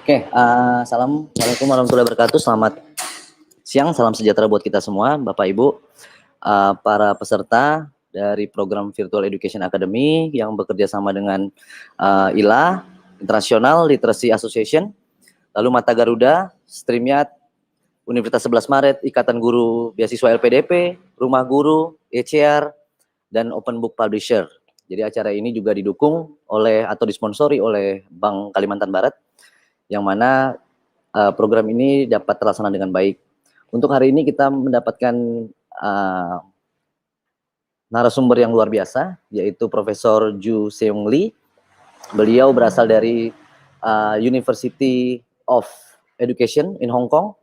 Oke, assalamualaikum warahmatullahi wabarakatuh. Selamat siang, salam sejahtera buat kita semua, Bapak Ibu, para peserta dari program Virtual Education Academy yang bekerja sama dengan ILA, International Literacy Association, lalu Mata Garuda, Streamyard, Universitas 11 Maret, Ikatan Guru Beasiswa LPDP, Rumah Guru, ECR, dan Open Book Publisher. Jadi acara ini juga didukung oleh atau disponsori oleh Bank Kalimantan Barat, yang mana program ini dapat terlaksana dengan baik. Untuk hari ini kita mendapatkan narasumber yang luar biasa, yaitu Profesor Ju Seung Lee. Beliau berasal dari University of Education in Hongkong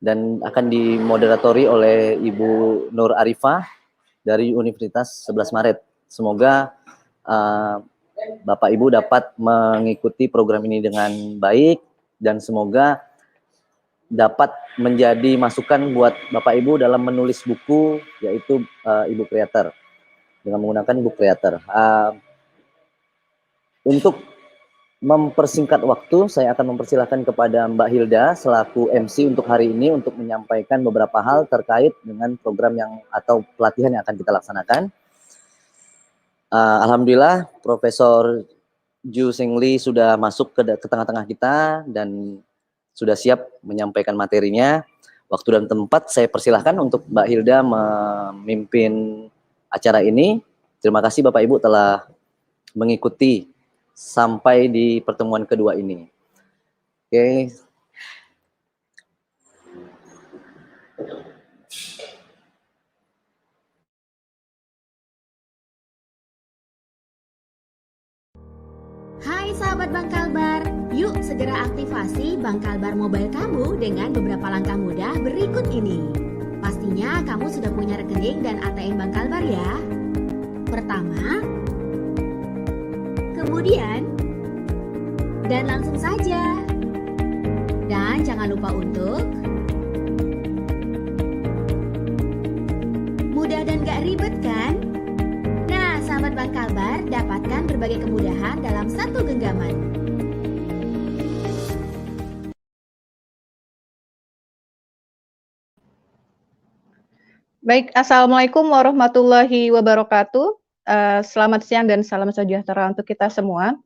dan akan dimoderatori oleh Ibu Nur Arifah dari Universitas 11 Maret. Semoga Bapak Ibu dapat mengikuti program ini dengan baik dan semoga dapat menjadi masukan buat Bapak Ibu dalam menulis buku, yaitu Ebook Creator, dengan menggunakan Ebook Creator. Untuk mempersingkat waktu, saya akan mempersilahkan kepada Mbak Hilda selaku MC untuk hari ini untuk menyampaikan beberapa hal terkait dengan program yang atau pelatihan yang akan kita laksanakan. Alhamdulillah, Profesor Ju Seung Lee sudah masuk ke tengah-tengah kita dan sudah siap menyampaikan materinya. Waktu dan tempat saya persilahkan untuk Mbak Hilda memimpin acara ini. Terima kasih Bapak Ibu telah mengikuti sampai di pertemuan kedua ini. Oke. Hai sahabat Bank Kalbar, yuk segera aktifasi Bank Kalbar mobile kamu dengan beberapa langkah mudah berikut ini. Pastinya kamu sudah punya rekening dan ATM Bank Kalbar ya. Pertama, kemudian, dan langsung saja. Dan jangan lupa untuk mudah dan gak ribet kan? Nah, sahabat Bank Kalbar, dapatkan berbagai kemudahan dalam satu genggaman. Baik, Assalamualaikum warahmatullahi wabarakatuh. Selamat siang dan salam sejahtera untuk kita semua.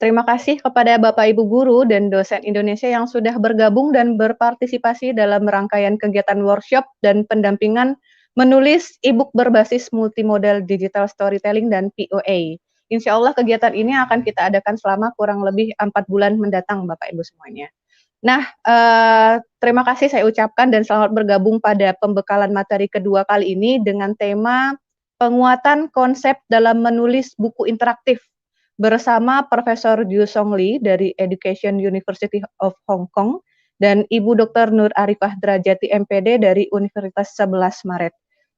Terima kasih kepada Bapak Ibu Guru dan dosen Indonesia yang sudah bergabung dan berpartisipasi dalam rangkaian kegiatan workshop dan pendampingan menulis e-book berbasis multimodal digital storytelling dan VEA. Insya Allah kegiatan ini akan kita adakan selama kurang lebih 4 bulan mendatang Bapak Ibu semuanya. Nah, terima kasih saya ucapkan dan selamat bergabung pada pembekalan materi kedua kali ini dengan tema penguatan konsep dalam menulis buku interaktif bersama Profesor Ju Seung Lee dari Education University of Hongkong dan Ibu Dr. Nur Arifah Drajati MPD dari Universitas 11 Maret.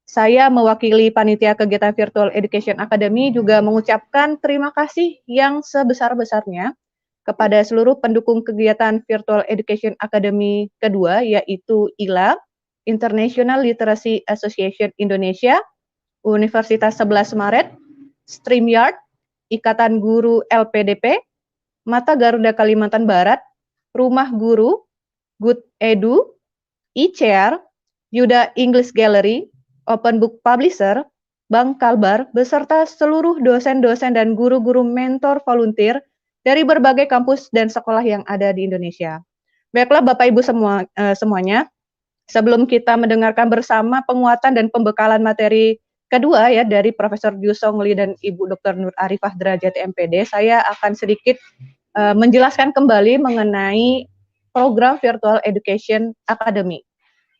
Saya mewakili panitia kegiatan Virtual Education Academy juga mengucapkan terima kasih yang sebesar-besarnya kepada seluruh pendukung kegiatan Virtual Education Academy kedua, yaitu ILA, International Literacy Association Indonesia, Universitas 11 Maret, Streamyard, Ikatan Guru LPDP, Mata Garuda Kalimantan Barat, Rumah Guru, Good Edu, ECR, Yuda English Gallery, Open Book Publisher, Bank Kalbar, beserta seluruh dosen-dosen dan guru-guru mentor volunteer dari berbagai kampus dan sekolah yang ada di Indonesia. Baiklah Bapak Ibu semuanya, sebelum kita mendengarkan bersama penguatan dan pembekalan materi kedua ya dari Profesor Ju Seung Lee dan Ibu Dr. Nur Arifah Drajati MPD, saya akan sedikit menjelaskan kembali mengenai program Virtual Education Academy.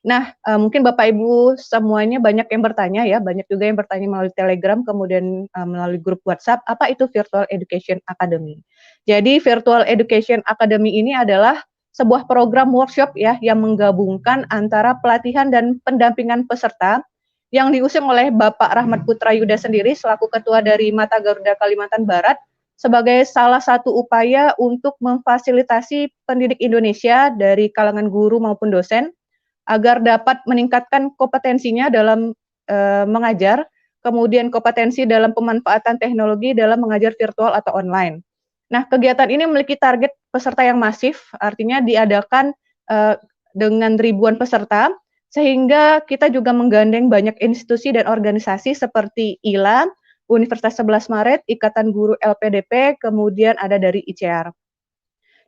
Nah, mungkin Bapak Ibu semuanya banyak yang bertanya ya, banyak juga yang bertanya melalui Telegram, kemudian melalui grup WhatsApp, apa itu Virtual Education Academy? Jadi Virtual Education Academy ini adalah sebuah program workshop ya yang menggabungkan antara pelatihan dan pendampingan peserta yang diusung oleh Bapak Rahmat Putra Yuda sendiri selaku Ketua dari Mata Garuda Kalimantan Barat sebagai salah satu upaya untuk memfasilitasi pendidik Indonesia dari kalangan guru maupun dosen agar dapat meningkatkan kompetensinya dalam mengajar, kemudian kompetensi dalam pemanfaatan teknologi dalam mengajar virtual atau online. Nah, kegiatan ini memiliki target peserta yang masif, artinya diadakan dengan ribuan peserta, sehingga kita juga menggandeng banyak institusi dan organisasi seperti ILA, Universitas 11 Maret, Ikatan Guru LPDP, kemudian ada dari ICR.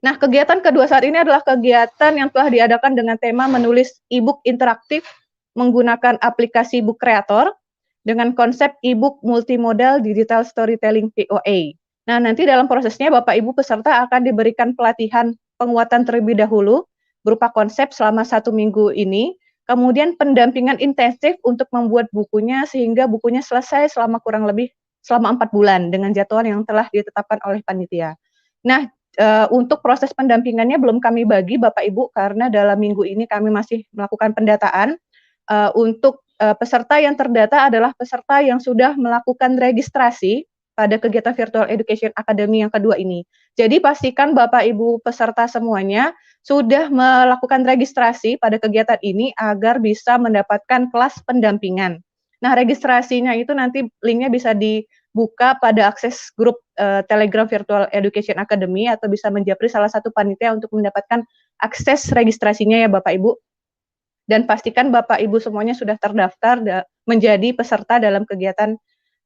Nah, kegiatan kedua saat ini adalah kegiatan yang telah diadakan dengan tema menulis ebook interaktif menggunakan aplikasi Book Creator dengan konsep ebook multimodal digital storytelling VEA. Nah, nanti dalam prosesnya Bapak Ibu peserta akan diberikan pelatihan penguatan terlebih dahulu berupa konsep selama 1 minggu ini, kemudian pendampingan intensif untuk membuat bukunya sehingga bukunya selesai selama kurang lebih selama 4 bulan dengan jadwal yang telah ditetapkan oleh panitia. Nah, untuk proses pendampingannya belum kami bagi Bapak Ibu karena dalam minggu ini kami masih melakukan pendataan. Untuk peserta yang terdata adalah peserta yang sudah melakukan registrasi pada kegiatan Virtual Education Academy yang kedua ini. Jadi pastikan Bapak Ibu peserta semuanya sudah melakukan registrasi pada kegiatan ini agar bisa mendapatkan kelas pendampingan. Nah, registrasinya itu nanti linknya bisa dibuka pada akses grup Telegram Virtual Education Academy atau bisa menjapri salah satu panitia untuk mendapatkan akses registrasinya ya Bapak Ibu. Dan pastikan Bapak Ibu semuanya sudah terdaftar menjadi peserta dalam kegiatan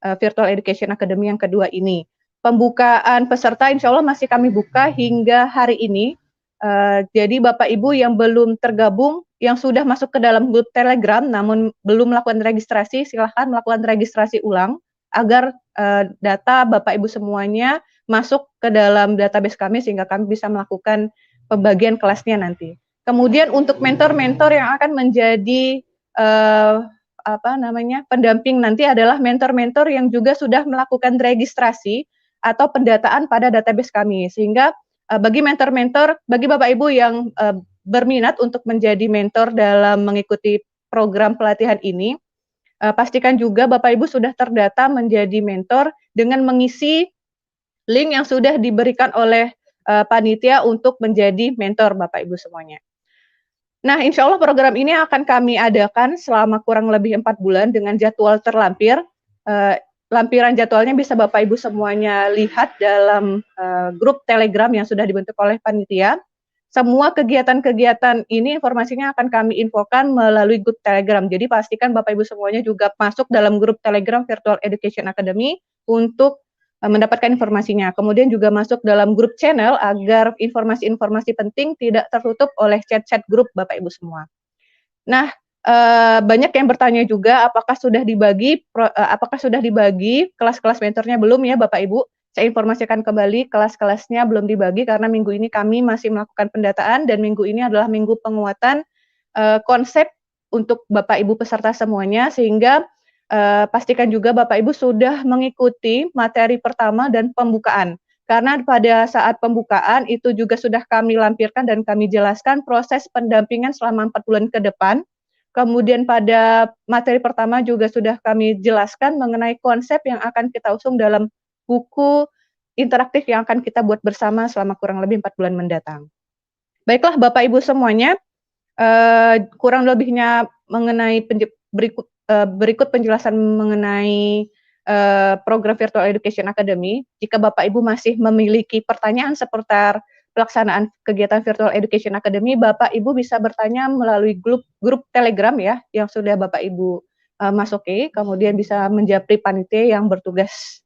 Virtual Education Academy yang kedua ini. Pembukaan peserta insya Allah masih kami buka hingga hari ini. Jadi Bapak Ibu yang belum tergabung, yang sudah masuk ke dalam grup Telegram namun belum melakukan registrasi, silahkan melakukan registrasi ulang agar data Bapak Ibu semuanya masuk ke dalam database kami sehingga kami bisa melakukan pembagian kelasnya nanti. Kemudian untuk mentor-mentor yang akan menjadi pendamping nanti adalah mentor-mentor yang juga sudah melakukan registrasi atau pendataan pada database kami, sehingga bagi mentor-mentor, bagi Bapak Ibu yang berminat untuk menjadi mentor dalam mengikuti program pelatihan ini, pastikan juga Bapak Ibu sudah terdata menjadi mentor dengan mengisi link yang sudah diberikan oleh panitia untuk menjadi mentor Bapak Ibu semuanya. Nah, insya Allah program ini akan kami adakan selama kurang lebih 4 bulan dengan jadwal terlampir. Lampiran jadwalnya bisa Bapak Ibu semuanya lihat dalam grup Telegram yang sudah dibentuk oleh panitia. Semua kegiatan-kegiatan ini informasinya akan kami infokan melalui grup Telegram. Jadi pastikan Bapak Ibu semuanya juga masuk dalam grup Telegram Virtual Education Academy untuk mendapatkan informasinya. Kemudian juga masuk dalam grup channel agar informasi-informasi penting tidak tertutup oleh chat-chat grup Bapak Ibu semua. Nah, banyak yang bertanya juga apakah sudah dibagi kelas-kelas mentornya belum ya Bapak Ibu. Saya informasikan kembali kelas-kelasnya belum dibagi karena minggu ini kami masih melakukan pendataan dan minggu ini adalah minggu penguatan konsep untuk Bapak Ibu peserta semuanya sehingga pastikan juga Bapak Ibu sudah mengikuti materi pertama dan pembukaan. Karena pada saat pembukaan itu juga sudah kami lampirkan dan kami jelaskan proses pendampingan selama 4 bulan ke depan. Kemudian pada materi pertama juga sudah kami jelaskan mengenai konsep yang akan kita usung dalam buku interaktif yang akan kita buat bersama selama kurang lebih 4 bulan mendatang. Baiklah Bapak Ibu semuanya, kurang lebihnya mengenai berikut penjelasan mengenai program Virtual Education Academy. Jika Bapak Ibu masih memiliki pertanyaan seputar pelaksanaan kegiatan Virtual Education Academy, Bapak Ibu bisa bertanya melalui grup Telegram ya, yang sudah Bapak Ibu masuki, kemudian bisa menjapri panitia yang bertugas.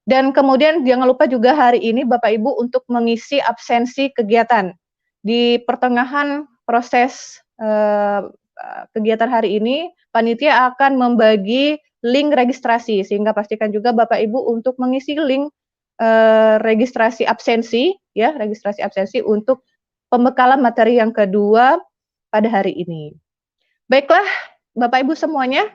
Dan kemudian jangan lupa juga hari ini Bapak Ibu untuk mengisi absensi kegiatan. Di pertengahan proses kegiatan hari ini, panitia akan membagi link registrasi, sehingga pastikan juga Bapak Ibu untuk mengisi link registrasi absensi, ya, registrasi absensi untuk pembekalan materi yang kedua pada hari ini. Baiklah, Bapak Ibu semuanya,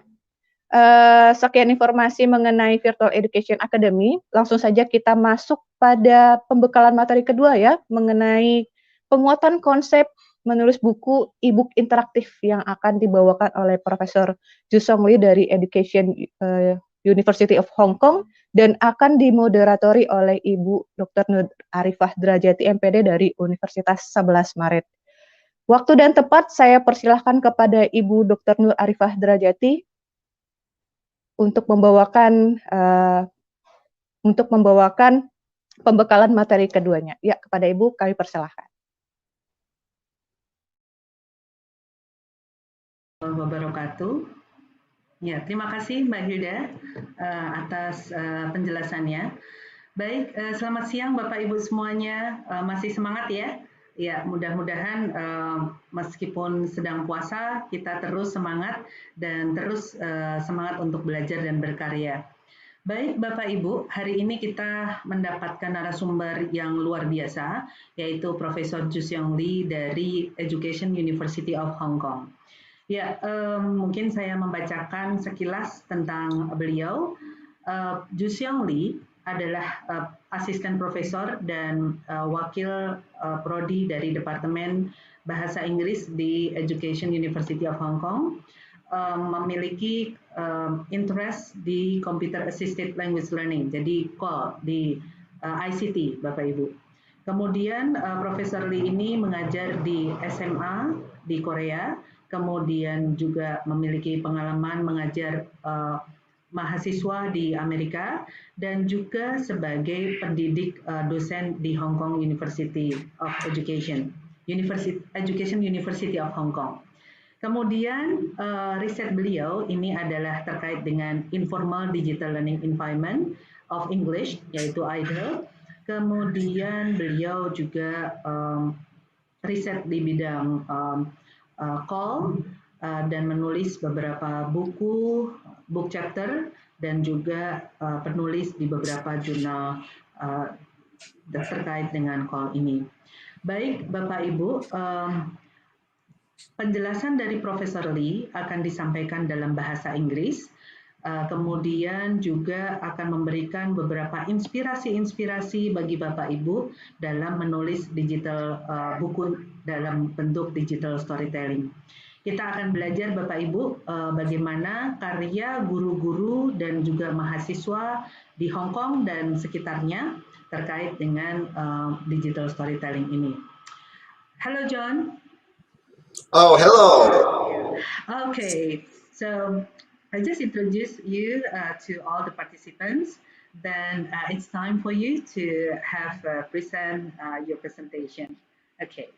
sekian informasi mengenai Virtual Education Academy. Langsung saja kita masuk pada pembekalan materi kedua ya, mengenai penguatan konsep menulis buku ebook interaktif yang akan dibawakan oleh Profesor Jusong Lee dari Education University of Hongkong dan akan dimoderatori oleh Ibu Dr. Nur Arifah Drajati MPD dari Universitas 11 Maret. Waktu dan tempat saya persilahkan kepada Ibu Dr. Nur Arifah Drajati untuk membawakan pembekalan materi keduanya. Ya, kepada Ibu kami persilahkan. Wabarakatuh. Ya, terima kasih Mbak Hilda atas penjelasannya. Baik, selamat siang Bapak Ibu semuanya. Masih semangat ya? Ya, mudah-mudahan meskipun sedang puasa, kita terus semangat dan terus semangat untuk belajar dan berkarya. Baik Bapak Ibu, hari ini kita mendapatkan narasumber yang luar biasa, yaitu Profesor Ju Seong Lee dari Education University of Hongkong. Ya, mungkin saya membacakan sekilas tentang beliau. Ju Seong Lee adalah asisten profesor dan wakil prodi dari Departemen Bahasa Inggris di Education University of Hong Kong, memiliki interest di Computer Assisted Language Learning, jadi CAL di ICT, Bapak Ibu. Kemudian Profesor Lee ini mengajar di SMA di Korea, kemudian juga memiliki pengalaman mengajar mahasiswa di Amerika dan juga sebagai pendidik dosen di Hong Kong University of Education, Education University of Hong Kong. Kemudian riset beliau ini adalah terkait dengan Informal Digital Learning Environment of English, yaitu IDLE. Kemudian beliau juga riset di bidang call dan menulis beberapa buku, book chapter, dan juga penulis di beberapa jurnal terkait dengan call ini. Baik, Bapak Ibu, penjelasan dari Profesor Lee akan disampaikan dalam bahasa Inggris, kemudian juga akan memberikan beberapa inspirasi-inspirasi bagi Bapak Ibu dalam menulis digital buku dalam bentuk digital storytelling. Kita akan belajar Bapak Ibu bagaimana karya guru-guru dan juga mahasiswa di Hong Kong dan sekitarnya terkait dengan digital storytelling ini. Halo John. Oh, hello. Okay, so I just introduced you to all the participants. Then it's time for you to have present your presentation. Okay.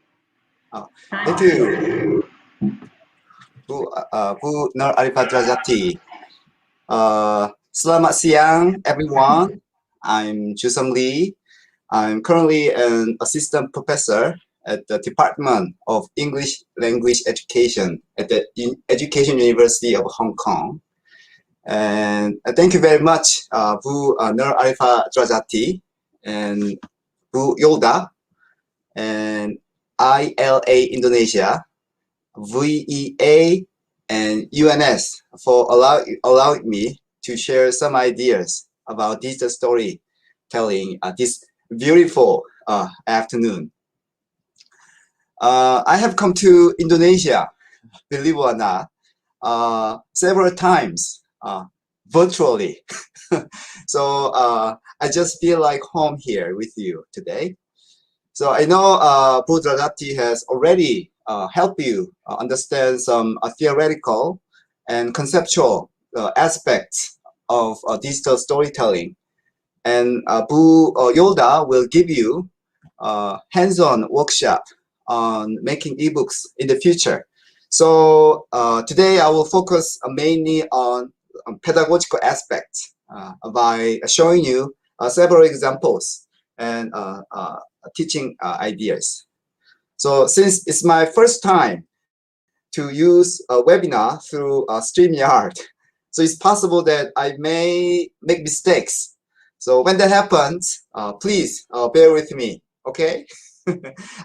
Oh, thank you. Bu Nur Arifat Rajati. Selamat siang, everyone. I'm Ju Seong Lee. I'm currently an assistant professor at the Department of English Language Education at the Education University of Hong Kong. And thank you very much, Bu Nur Arifat Rajati and Bu Yolda and ILA Indonesia, VEA and UNS for allowing me to share some ideas about digital storytelling this beautiful afternoon. I have come to Indonesia, believe it or not, several times virtually. So I just feel like home here with you today. So I know Bu Rajati has already helped you understand some theoretical and conceptual aspects of digital storytelling. And Bu Yolda will give you hands-on workshop on making ebooks in the future. So today I will focus mainly on pedagogical aspects by showing you several examples and teaching ideas. So since it's my first time to use a webinar through StreamYard, so it's possible that I may make mistakes. So when that happens, please bear with me, okay?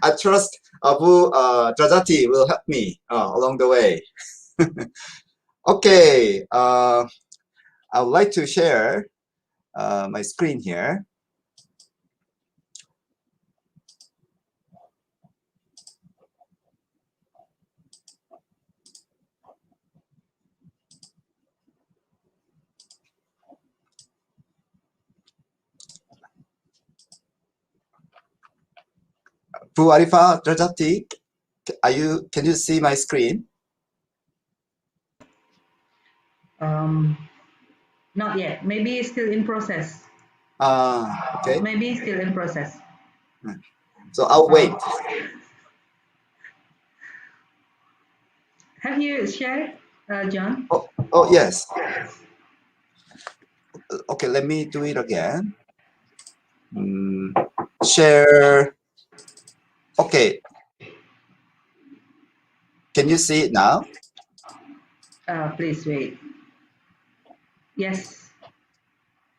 I trust Bu Rajati will help me along the way. Okay, I would like to share my screen here. Bu Arifat Rajati, can you see my screen? Not yet. Maybe it's still in process. Okay. Maybe still in process. So I'll wait. Have you shared, John? Oh, yes. Okay, let me do it again. Share. Okay. Can you see it now? Please wait. Yes.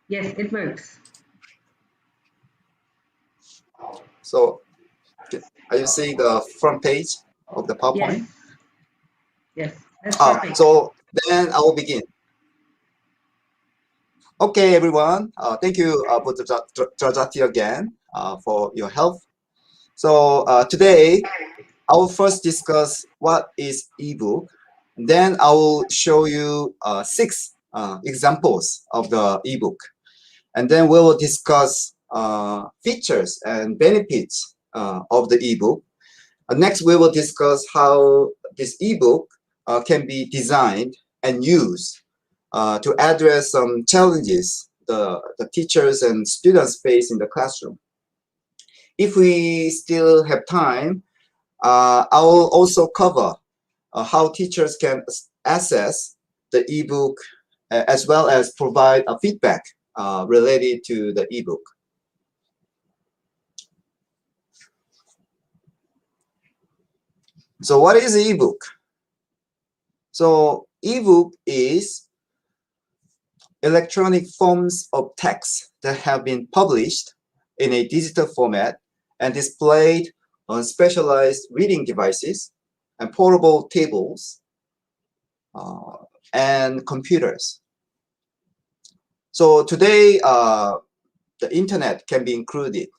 Yes, it works. So are you seeing the front page of the PowerPoint? Yes. Yes, that's perfect. So then I will begin. Okay, everyone. Thank you, Trajati again for your help. So today, I will first discuss what is ebook. Then I will show you 6 examples of the ebook. And then we will discuss features and benefits of the ebook. Next, we will discuss how this ebook can be designed and used to address some challenges the teachers and students face in the classroom. If we still have time, I will also cover how teachers can assess the ebook as well as provide a feedback related to the ebook. So what is the ebook? So ebook is electronic forms of text that have been published in a digital format and displayed on specialized reading devices and portable tables and computers. So today, the internet can be included.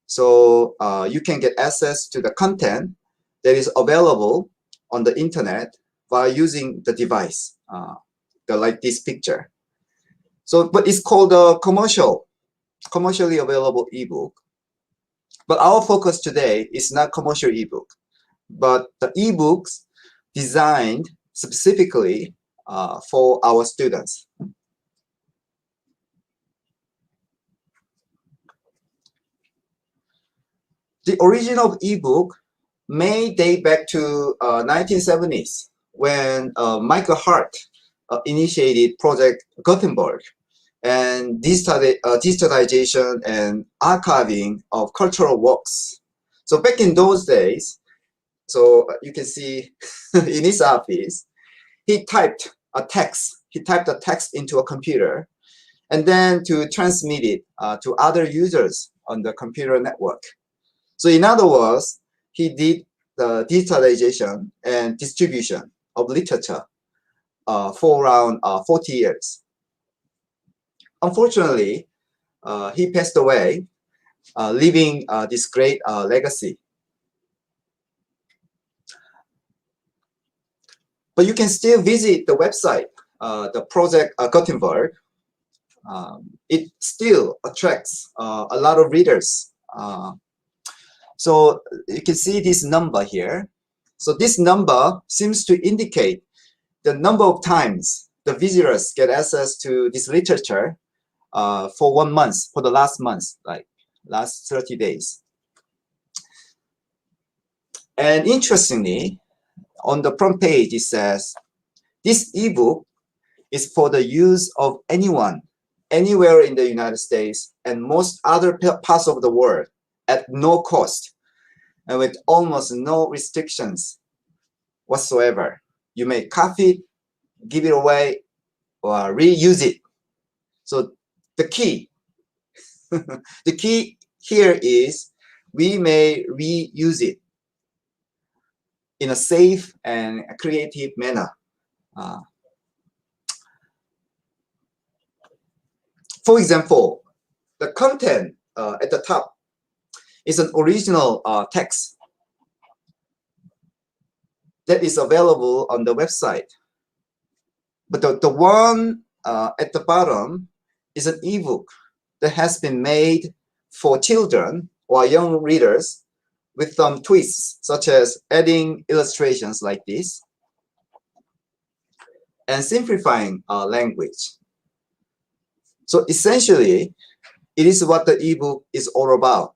So you can get access to the content that is available on the internet by using the device, like this picture. So, but it's called a commercially available ebook. But our focus today is not commercial ebook, but the ebooks designed specifically for our students. The origin of ebook may date back to 1970s when Michael Hart initiated Project Gutenberg and digitalization and archiving of cultural works. So back in those days, so you can see in his office, he typed a text. He typed a text into a computer, and then to transmit it to other users on the computer network. So in other words, he did the digitalization and distribution of literature for around 40 years. Unfortunately, he passed away, leaving this great legacy. But you can still visit the website, the Project Gutenberg. It still attracts a lot of readers. So you can see this number here. So this number seems to indicate the number of times the visitors get access to this literature for 1 month, for the last month, like last 30 days. And interestingly, on the front page, it says, this ebook is for the use of anyone, anywhere in the United States and most other parts of the world at no cost and with almost no restrictions whatsoever. You may copy it, give it away, or reuse it. So the key, the key here is we may reuse it in a safe and creative manner. For example, the content at the top is an original text that is available on the website. But the one at the bottom is an ebook that has been made for children or young readers with some twists, such as adding illustrations like this and simplifying language. So essentially, it is what the ebook is all about.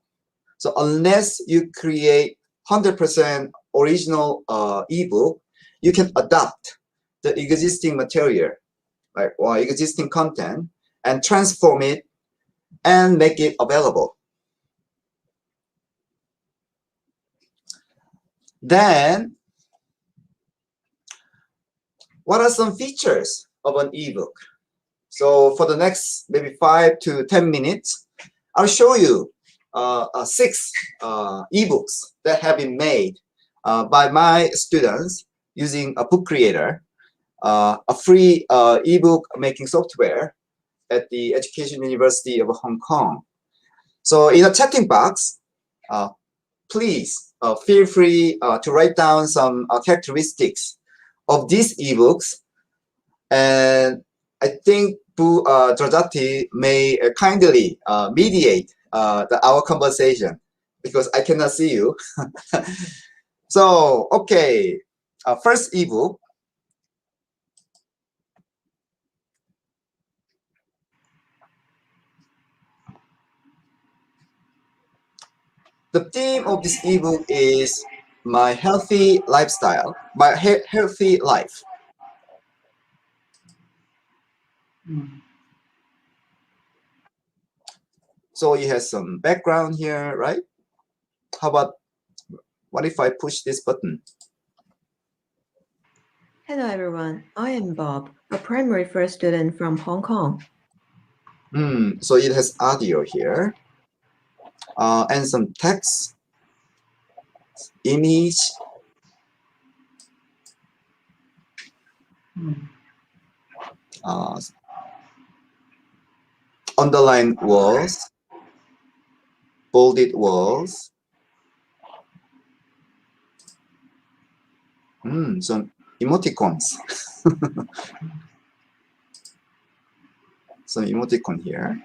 So unless you create 100% original ebook, you can adapt the existing material, like or existing content, and transform it and make it available. Then, what are some features of an ebook? So for the next maybe 5 to 10 minutes, I'll show you 6 ebooks that have been made by my students using a book creator, a free ebook making software at the Education University of Hong Kong. So in the chatting box, please feel free to write down some characteristics of these ebooks, and I think Bu Drajati may kindly mediate our conversation because I cannot see you. So, okay, first ebook. The theme of this ebook is my healthy lifestyle, my healthy life. So it has some background here, right? How about, what if I push this button? Hello everyone, I am Bob, a primary first student from Hong Kong. So it has audio here, and some text, image, underlined words, bolded words, some emoticons. Some emoticon here.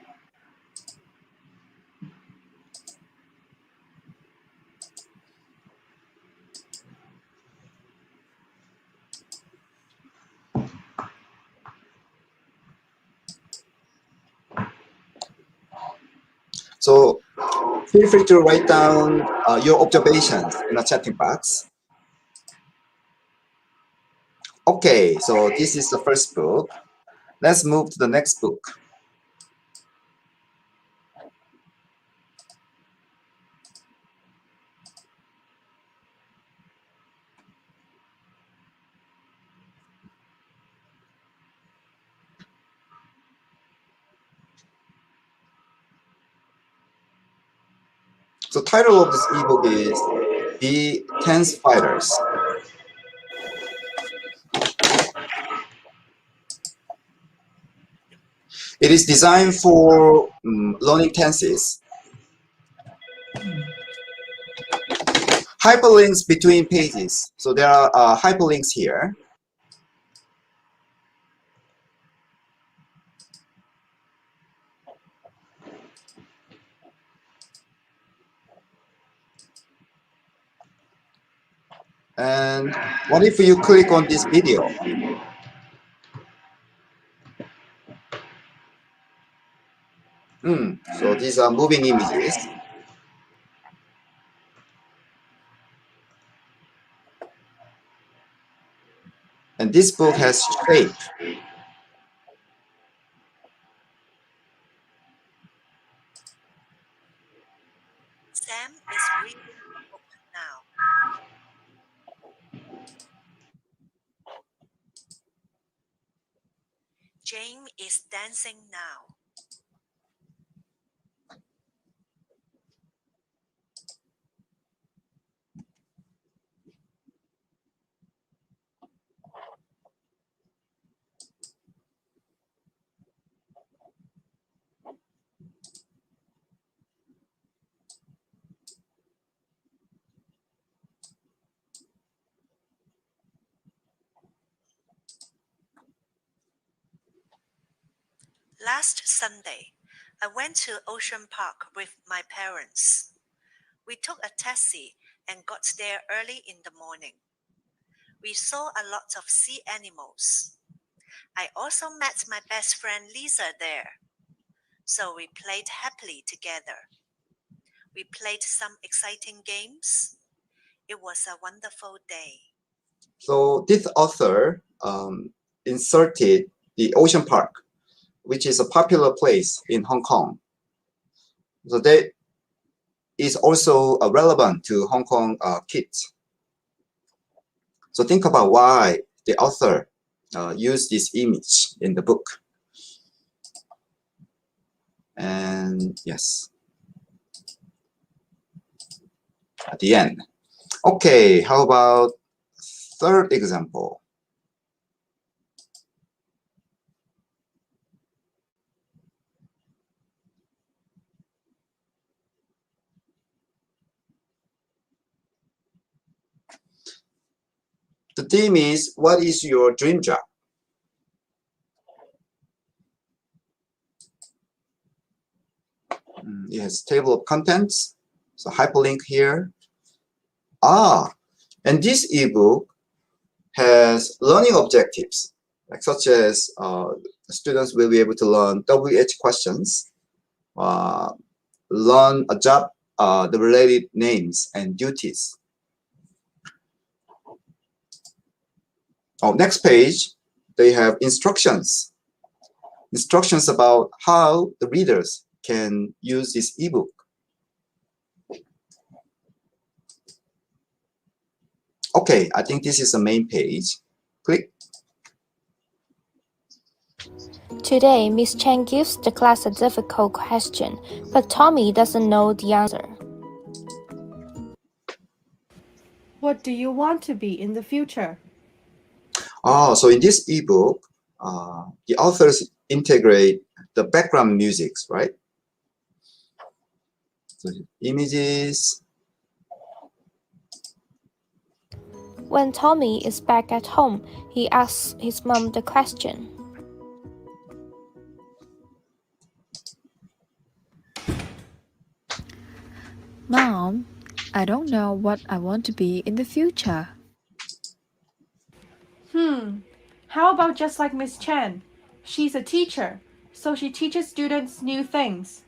So feel free to write down your observations in the chatting box. Okay, so this is the first book. Let's move to the next book. So title of this ebook is Be Tense Fighters. It is designed for learning tenses. Hyperlinks between pages. So there are hyperlinks here. And what if you click on this video? So these are moving images. And this book has shape. Sam is reading a book now. Jane is dancing now. Last Sunday, I went to Ocean Park with my parents. We took a taxi and got there early in the morning. We saw a lot of sea animals. I also met my best friend Lisa there. so we played happily together. We played some exciting games. It was a wonderful day. So this author inserted the Ocean Park, which is a popular place in Hong Kong. So that is also relevant to Hong Kong kids. So think about why the author used this image in the book. And yes, at the end. Okay, how about third example? The theme is, what is your dream job? Yes, table of contents. So hyperlink here. And this ebook has learning objectives, like such as students will be able to learn WH questions, learn a job, the related names and duties. Next page, they have instructions. Instructions about how the readers can use this ebook. Okay, I think this is the main page. Click. Today, Miss Chen gives the class a difficult question, but Tommy doesn't know the answer. What do you want to be in the future? So in this ebook, the authors integrate the background musics, right? So images. When Tommy is back at home, he asks his mom the question. Mom, I don't know what I want to be in the future. How about just like Miss Chen? She's a teacher, so she teaches students new things.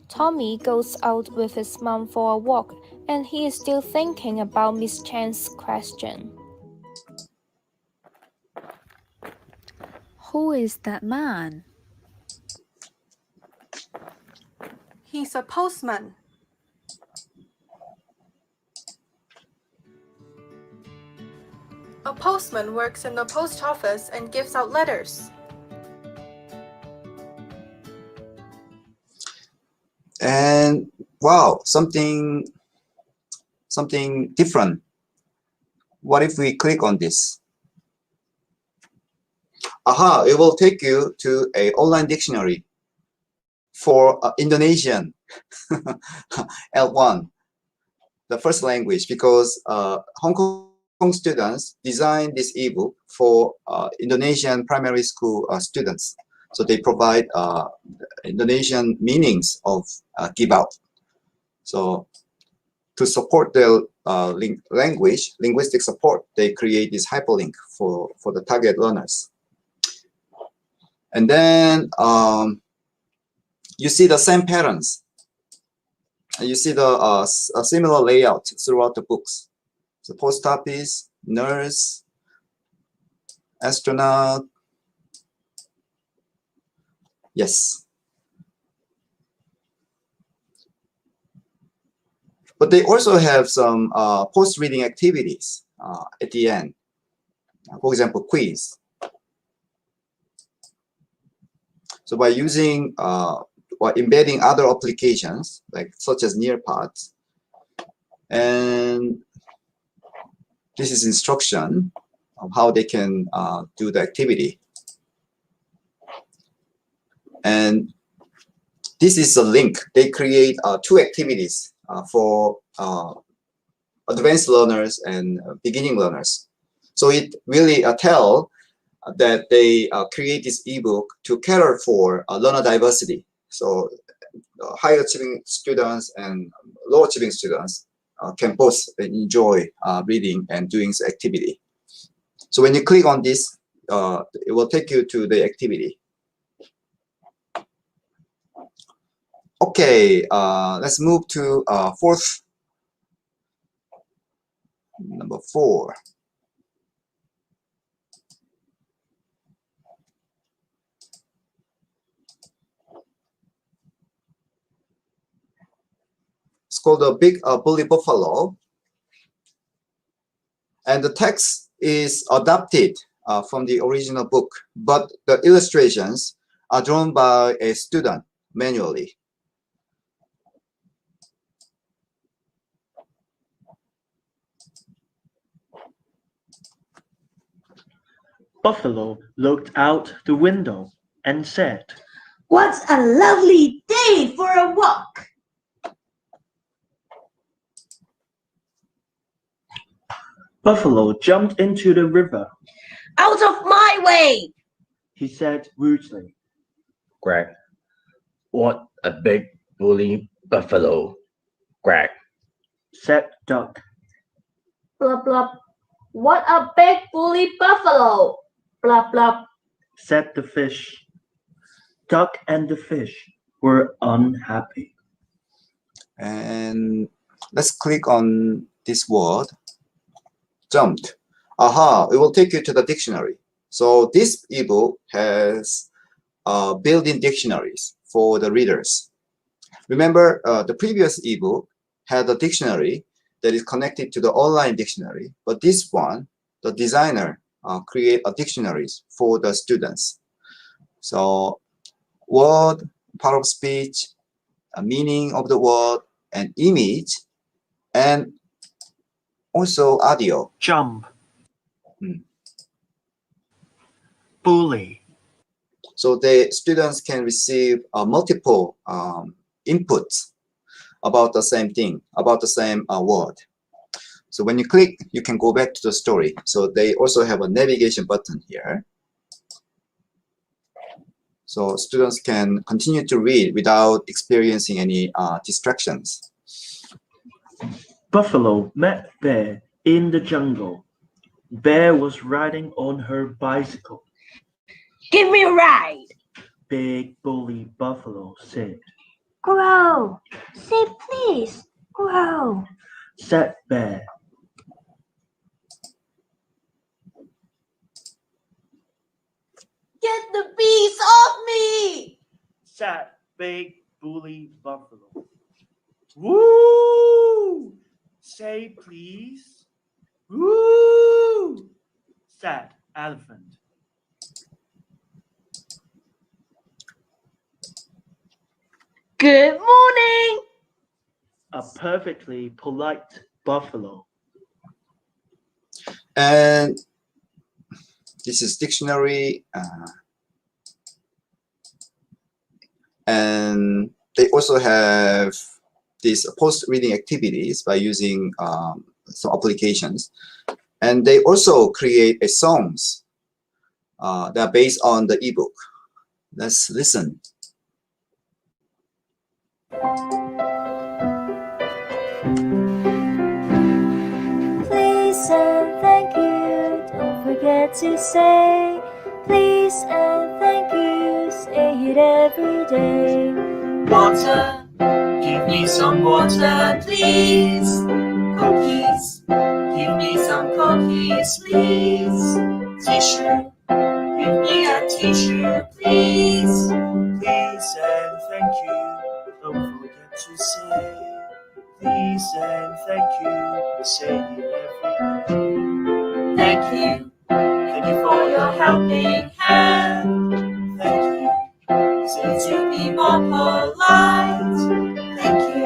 Tommy goes out with his mom for a walk, and he is still thinking about Miss Chen's question. Who is that man? He's a postman. A postman works in the post office and gives out letters. And wow, something different. What if we click on this? It will take you to an online dictionary for Indonesian L1, the first language, because Hong Kong students designed this ebook for Indonesian primary school students. So they provide Indonesian meanings of give out. So to support their linguistic support, they create this hyperlink for the target learners. And then you see the same patterns. You see the similar layout throughout the books. So post office, nurse, astronaut. Yes. But they also have some post-reading activities at the end. For example, quiz. So by using or embedding other applications, like such as Nearpod, and this is instruction of how they can do the activity. And this is a link. They create 2 activities for advanced learners and beginning learners. So it really tells that they create this ebook to cater for learner diversity. So higher achieving students and low achieving students can both enjoy reading and doing the activity. So when you click on this it will take you to the activity. Okay, let's move to number 4. It's called The Big Bully Buffalo. And the text is adapted from the original book, but the illustrations are drawn by a student manually. Buffalo looked out the window and said, "What a lovely day for a walk!" Buffalo jumped into the river. "Out of my way!" he said rudely. Quack. What a big bully buffalo. Quack. Said Duck. Blub blub. What a big bully buffalo. Blub blub. Said the fish. Duck and the fish were unhappy. And let's click on this word, jumped. Aha, it will take you to the dictionary. So this ebook has built-in dictionaries for the readers. Remember, the previous ebook had a dictionary that is connected to the online dictionary, but this one, the designer create a dictionaries for the students. So word, part of speech, a meaning of the word, an image, and also audio. Jump. Bully. So the students can receive multiple inputs about the same thing, about the same word. So when you click, you can go back to the story. So they also have a navigation button here. So students can continue to read without experiencing any distractions. Buffalo met Bear in the jungle. Bear was riding on her bicycle. "Give me a ride!" Big bully Buffalo said. Grow. Say please. Grow. Said Bear. "Get the bees off me!" Said Big bully Buffalo. Woo! Say please. Woo! Said Elephant. "Good morning!" A perfectly polite buffalo. And this is dictionary. And they also have these post-reading activities by using some applications. And they also create songs that are based on the ebook. Let's listen. Please and thank you, don't forget to say please and thank you, say it every day. Water, give me some water, please. Cookies, give me some cookies, please. Tissue, give me a tissue, please. Please and thank you, don't forget to say please and thank you, say it every day. Thank you for your helping hand. Thank you, say to be more polite. Thank you,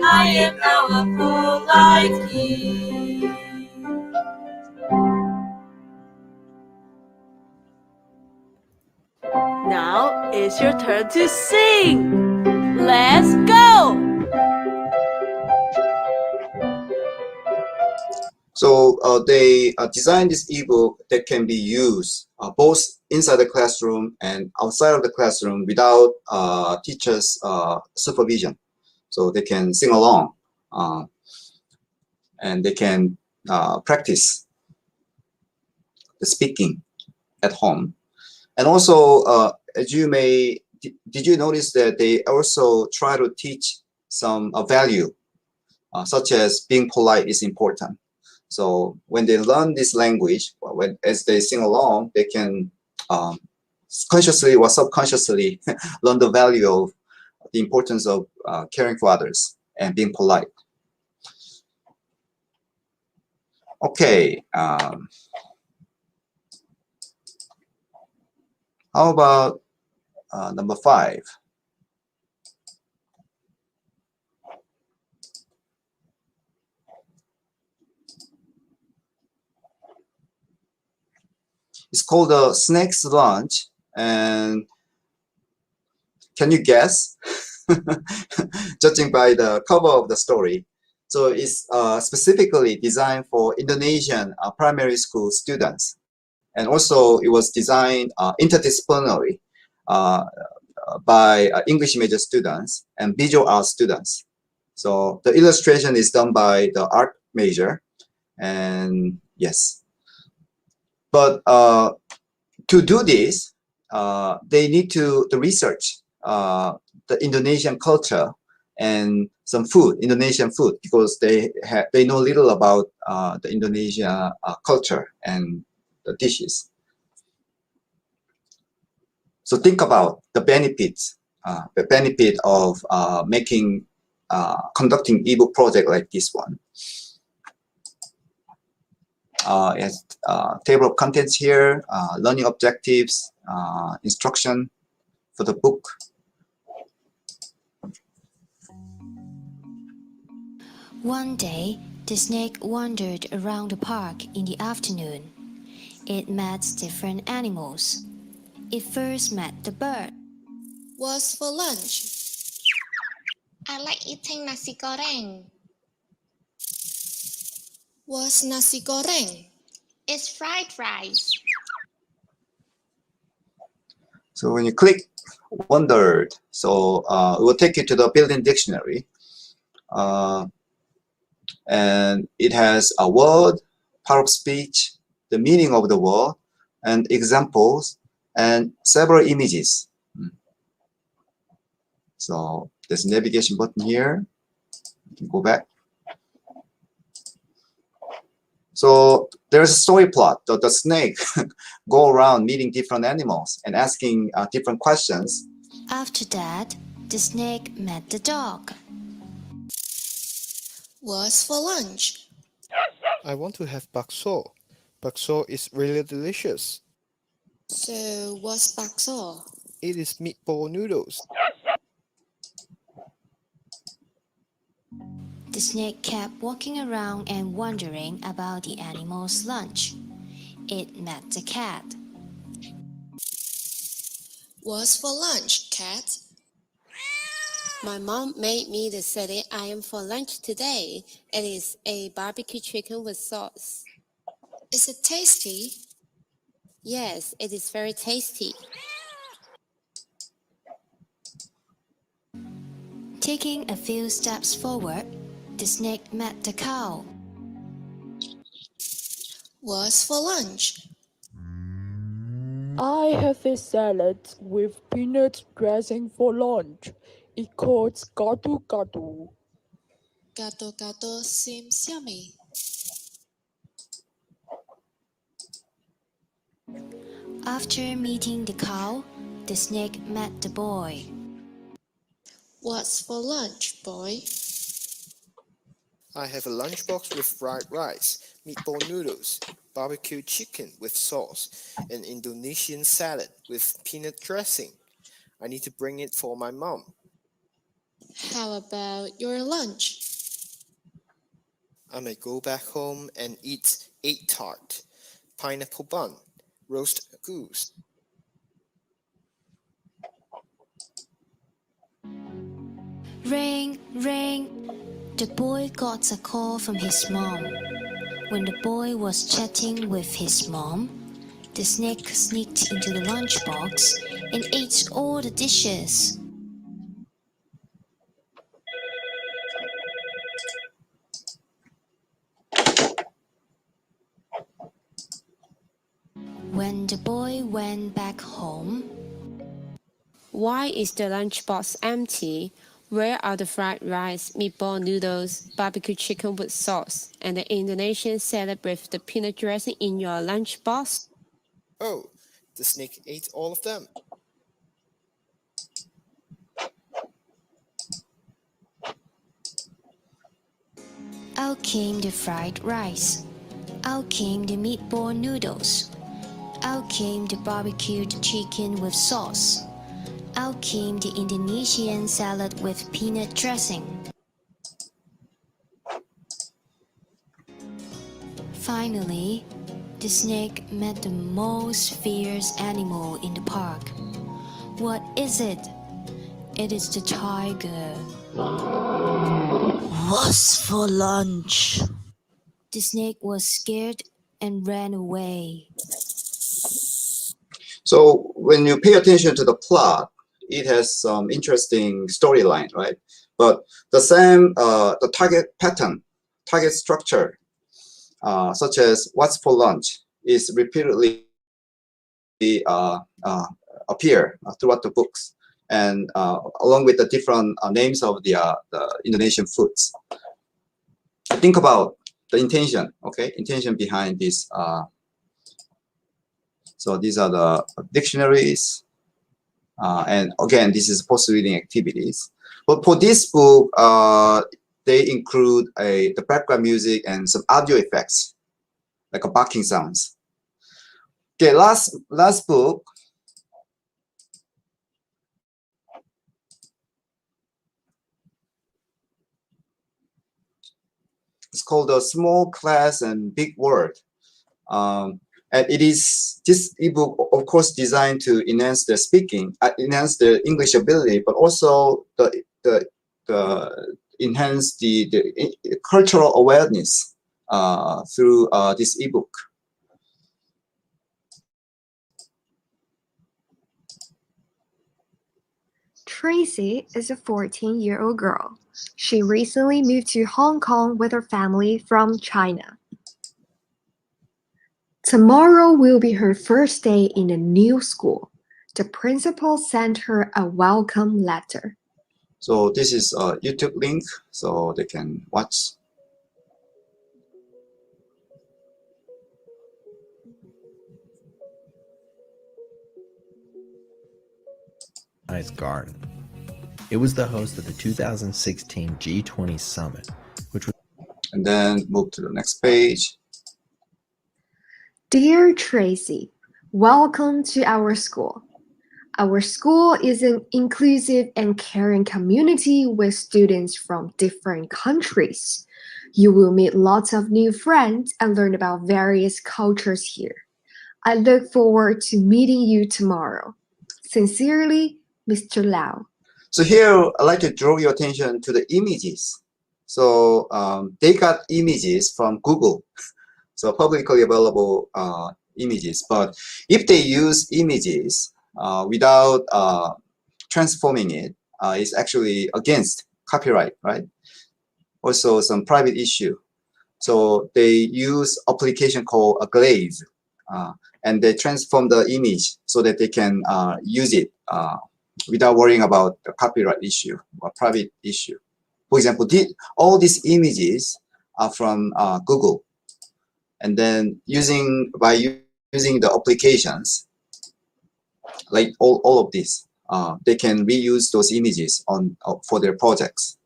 I am now a polite kid. Now it's your turn to sing. Let's go! So they designed this ebook that can be used both inside the classroom and outside of the classroom without teachers' supervision. So they can sing along and they can practice the speaking at home. And also, as you may, did you notice that they also try to teach some value, such as being polite is important. So when they learn this language, as they sing along, they can consciously or subconsciously learn the value of the importance of caring for others and being polite. Okay. How about number 5? It's called the snake's lunch, and can you guess? Judging by the cover of the story. So it's specifically designed for Indonesian primary school students. And also it was designed interdisciplinary by English major students and visual art students. So the illustration is done by the art major, and yes. But to do this, they need to research the Indonesian culture and some food, Indonesian food, because they know little about the Indonesian culture and the dishes. So think about the benefits, the benefit of conducting ebook project like this one. Yes, table of contents here, learning objectives, instruction for the book. One day, the snake wandered around the park in the afternoon. It met different animals. It first met the bird. What's for lunch? I like eating nasi goreng. What's nasi goreng? It's fried rice. So when you click wandered, so it will take you to the built-in dictionary. And it has a word, part of speech, the meaning of the word, and examples, and several images. So there's a navigation button here. You can go back. So there's a story plot. The snake go around meeting different animals and asking different questions. After that, the snake met the dog. What's for lunch? I want to have bakso. Bakso is really delicious. So what's bakso? It is meatball noodles. The snake kept walking around and wondering about the animal's lunch. It met the cat. What's for lunch, cat? My mom made me the city I am for lunch today. It is a barbecue chicken with sauce. Is it tasty? Yes, it is very tasty. Taking a few steps forward, the snake met the cow. What's for lunch? I have a salad with peanut dressing for lunch. It calls gado gado. Gato gato seems yummy. After meeting the cow, the snake met the boy. What's for lunch, boy? I have a lunchbox with fried rice, meatball noodles, barbecue chicken with sauce, and Indonesian salad with peanut dressing. I need to bring it for my mom. How about your lunch? I may go back home and eat egg tart, pineapple bun, roast goose. Ring, ring. The boy got a call from his mom. When the boy was chatting with his mom, the snake sneaked into the lunchbox and ate all the dishes. When the boy went back home, Why is the lunchbox empty? Where are the fried rice, meatball noodles, barbecue chicken with sauce, and the Indonesian salad with the peanut dressing in your lunchbox? Oh, the snake ate all of them. out came the fried rice, out came the meatball noodles, out came the barbecued chicken with sauce, out came the Indonesian salad with peanut dressing. Finally, the snake met the most fierce animal in the park. What is it? It is the tiger. What's for lunch? The snake was scared and ran away. So when you pay attention to the plot, it has some interesting storyline, right? But the same, the target pattern, target structure, such as what's for lunch, is repeatedly appear throughout the books, and along with the different names of the Indonesian foods. Think about the intention, okay? Intention behind this. So these are the dictionaries. And again, this is post-reading activities. But for this book, they include the background music and some audio effects, like a barking sounds. Okay, last book. It's called A Small Class and Big Word. And it is this ebook, of course, designed to enhance their speaking, enhance their English ability, but also enhance the cultural awareness through this ebook. Tracy is a 14-year-old girl. She recently moved to Hong Kong with her family from China. Tomorrow will be her first day in a new school. The principal sent her a welcome letter. So this is a YouTube link, so they can watch. Nice garden. It was the host of the 2016 G20 Summit, which was... And then move to the next page. Dear Tracy, welcome to our school. Our school is an inclusive and caring community with students from different countries. You will meet lots of new friends and learn about various cultures here. I look forward to meeting you tomorrow. Sincerely, Mr. Lau. So here, I'd like to draw your attention to the images. So they got images from Google, so publicly available images. But if they use images without transforming it, it's actually against copyright, right? Also some private issue. So they use application called a glaze, and they transform the image so that they can use it without worrying about the copyright issue or private issue. For example, all these images are from Google, and then by using the applications, like all of this, they can reuse those images for their projects.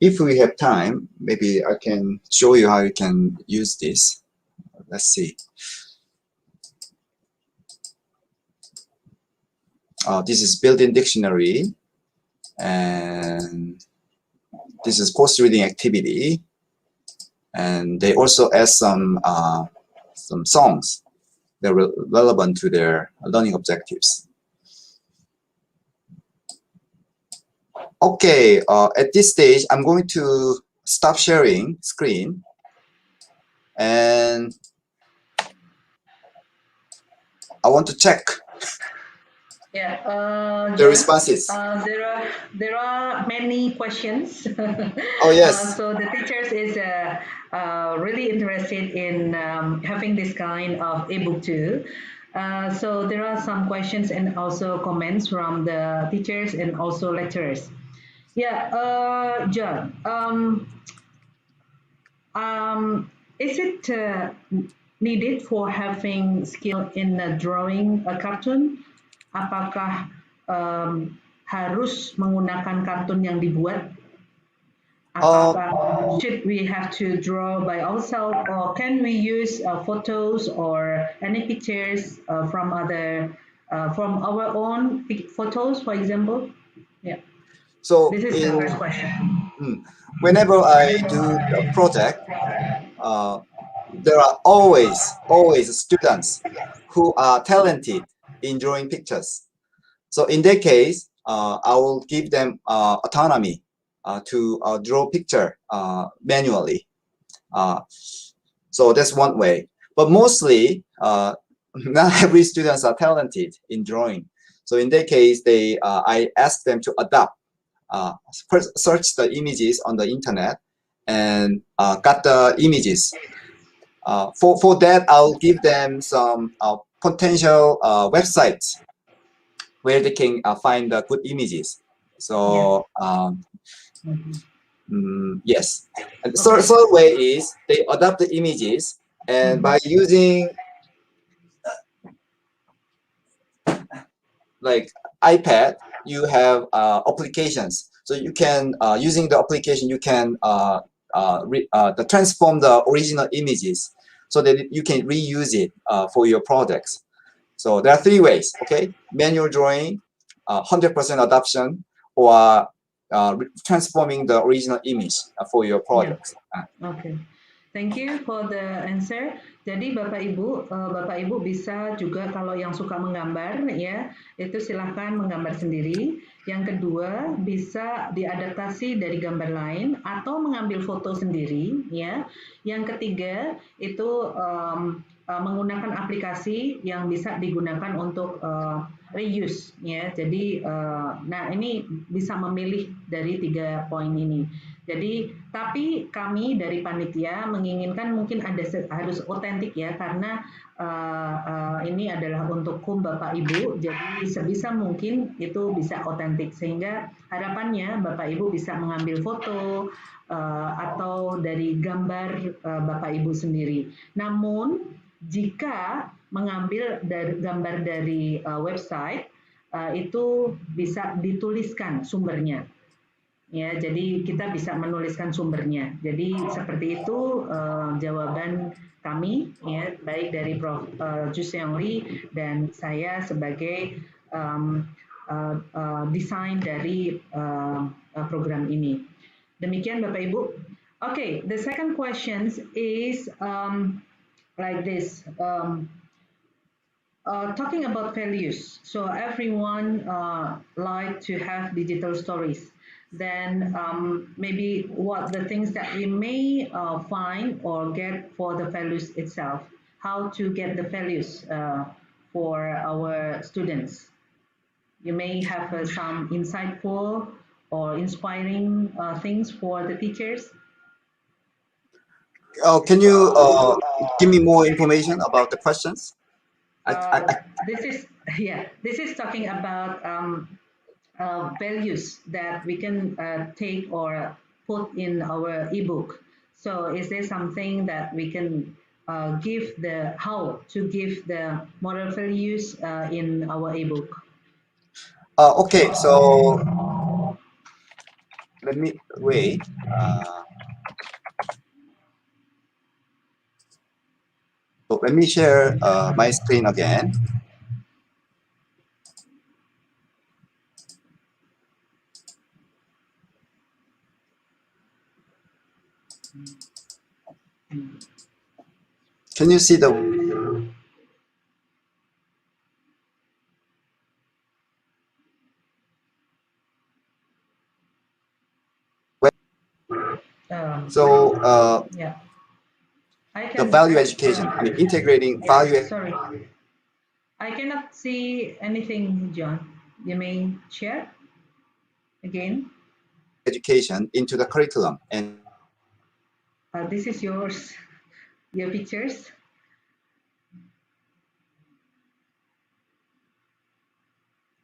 If we have time, maybe I can show you how you can use this. Let's see. This is built-in dictionary, and this is post-reading activity, and they also add some songs that are relevant to their learning objectives. Okay, at this stage, I'm going to stop sharing screen, and I want to check Yeah, the John, responses. there are many questions. Oh yes. So the teachers is really interested in having this kind of ebook too. So there are some questions and also comments from the teachers and also lecturers. Yeah, John. Is it needed for having skill in drawing a cartoon? Apakah harus menggunakan kartun yang dibuat? Apakah should we have to draw by ourselves, or can we use photos or any pictures from our own photos, for example? Yeah. So This is the first question. Whenever I do a project, there are always students who are talented in drawing pictures. So in that case, I will give them autonomy to draw picture manually. So that's one way. But mostly, not every students are talented in drawing. So in that case, I ask them to adapt. First search the images on the internet and got the images. For that, I'll give them some potential websites where they can find the good images. So yes. And the third way is they adapt the images, and by using like iPad, you have applications. So you can using the application, you can transform the original images so that you can reuse it for your projects. So there are three ways. Okay, manual drawing, 100% adoption, or transforming the original image for your projects. Okay. Thank you for the answer. Jadi Bapak Ibu bisa juga kalau yang suka menggambar ya, itu silahkan menggambar sendiri. Yang kedua bisa diadaptasi dari gambar lain atau mengambil foto sendiri ya. Yang ketiga itu menggunakan aplikasi yang bisa digunakan untuk reuse ya. Jadi nah ini bisa memilih dari 3 poin ini. Jadi, tapi kami dari panitia menginginkan mungkin harus otentik ya, karena ini adalah untuk Bapak Ibu, jadi sebisa mungkin itu bisa otentik, sehingga harapannya Bapak Ibu bisa mengambil foto atau dari gambar Bapak Ibu sendiri. Namun, jika mengambil gambar dari website, itu bisa dituliskan sumbernya. Ya, jadi kita bisa menuliskan sumbernya. Jadi seperti itu jawaban kami, ya, baik dari Prof. Juseong Lee dan saya sebagai desain dari program ini. Demikian Bapak Ibu. Okay, the second question is like this. Talking about values, so everyone like to have digital stories. Then maybe what the things that we may find or get for the values itself, how to get the values for our students. You may have some insightful or inspiring things for the teachers. Can you give me more information about the questions? This is talking about values that we can take or put in our ebook. So is there something that we can give how to give the moral values in our ebook? Okay, so let me wait. So let me share my screen again. Can you see the the value education, I mean integrating value. Sorry, I cannot see anything, John. You may share again? Education into the curriculum. And this is yours, your pictures.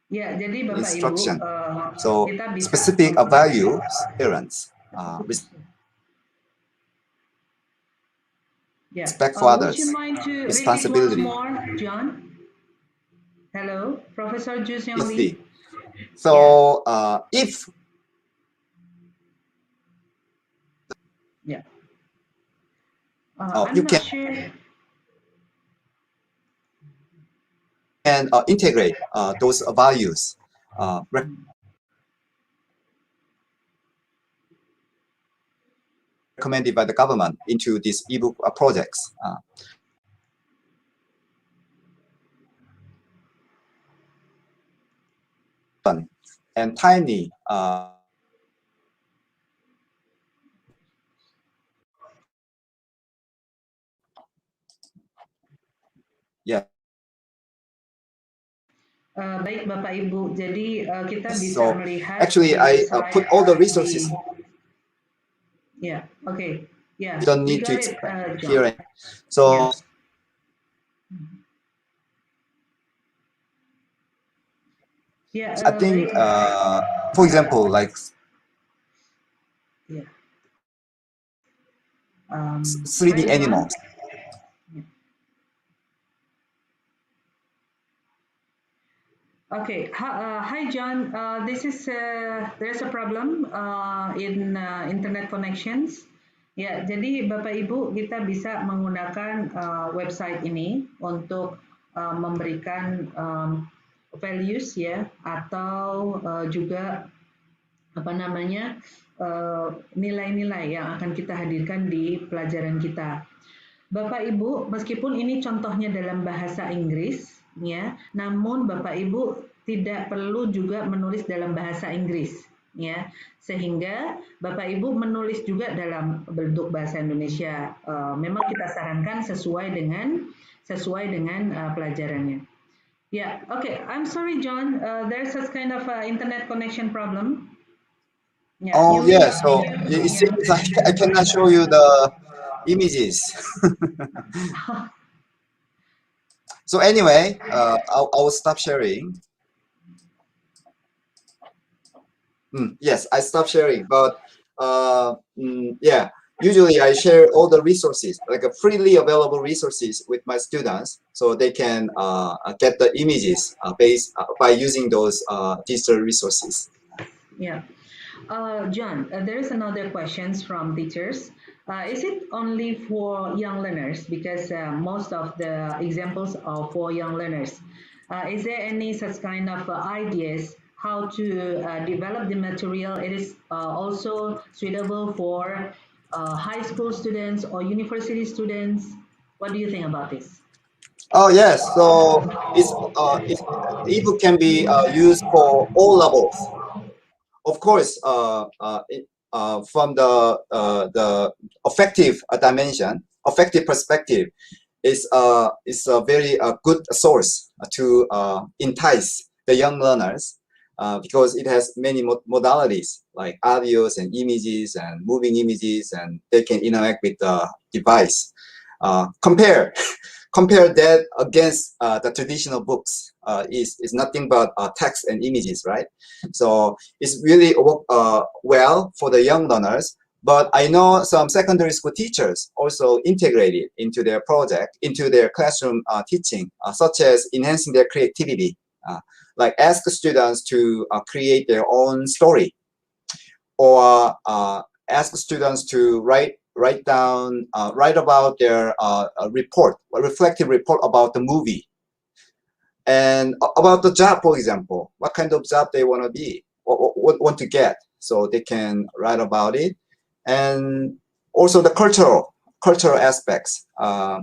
Ya, jadi Bapak instruction. Ibu, So kita bisa specific values, parents, respect for others, would you mind to responsibility. repeat once more, John? Hello, Professor Ju Seong Lee. So if I'm you not can sure. And integrate those values recommended by the government into these ebook projects. And timely. Yeah. Baik Bapak Ibu, jadi kita bisa So melihat actually I put all the resources. Yeah, okay. Yeah, You don't need to explain here. So yeah, I think for example, like 3D animals. Okay, hi John. This is there's a problem in internet connections. Ya, jadi Bapak Ibu kita bisa menggunakan website ini untuk memberikan values ya atau juga apa namanya nilai-nilai yang akan kita hadirkan di pelajaran kita. Bapak Ibu, meskipun ini contohnya dalam bahasa Inggris, ya, namun Bapak Ibu tidak perlu juga menulis dalam bahasa Inggris, ya, sehingga Bapak Ibu menulis juga dalam bentuk bahasa Indonesia. Memang kita sarankan sesuai dengan pelajarannya. Yeah, okay. I'm sorry, John. There's such kind of internet connection problem. Yeah, oh yeah, so it seems like I cannot show you the images. So anyway, I will stop sharing. Yes, I stopped sharing, but yeah, usually I share all the resources, like a freely available resources with my students, so they can get the images based by using those digital resources. Yeah. John, there is another questions from teachers. Is it only for young learners? Because most of the examples are for young learners. Is there any such kind of ideas how to develop the material? It is also suitable for high school students or university students. What do you think about this? Oh yes, so ebook can be used for all levels. Of course, from the affective dimension, affective perspective, is a very good source to entice the young learners because it has many modalities like audios and images and moving images, and they can interact with the device. Compare that against the traditional books is nothing but text and images, right? So it's really well for the young learners. But I know some secondary school teachers also integrate it into their project, into their classroom teaching, such as enhancing their creativity, like ask students to create their own story, or ask students to write about their report, a reflective report about the movie, and about the job, for example, what kind of job they want to be, or want to get, so they can write about it. And also the cultural aspects. I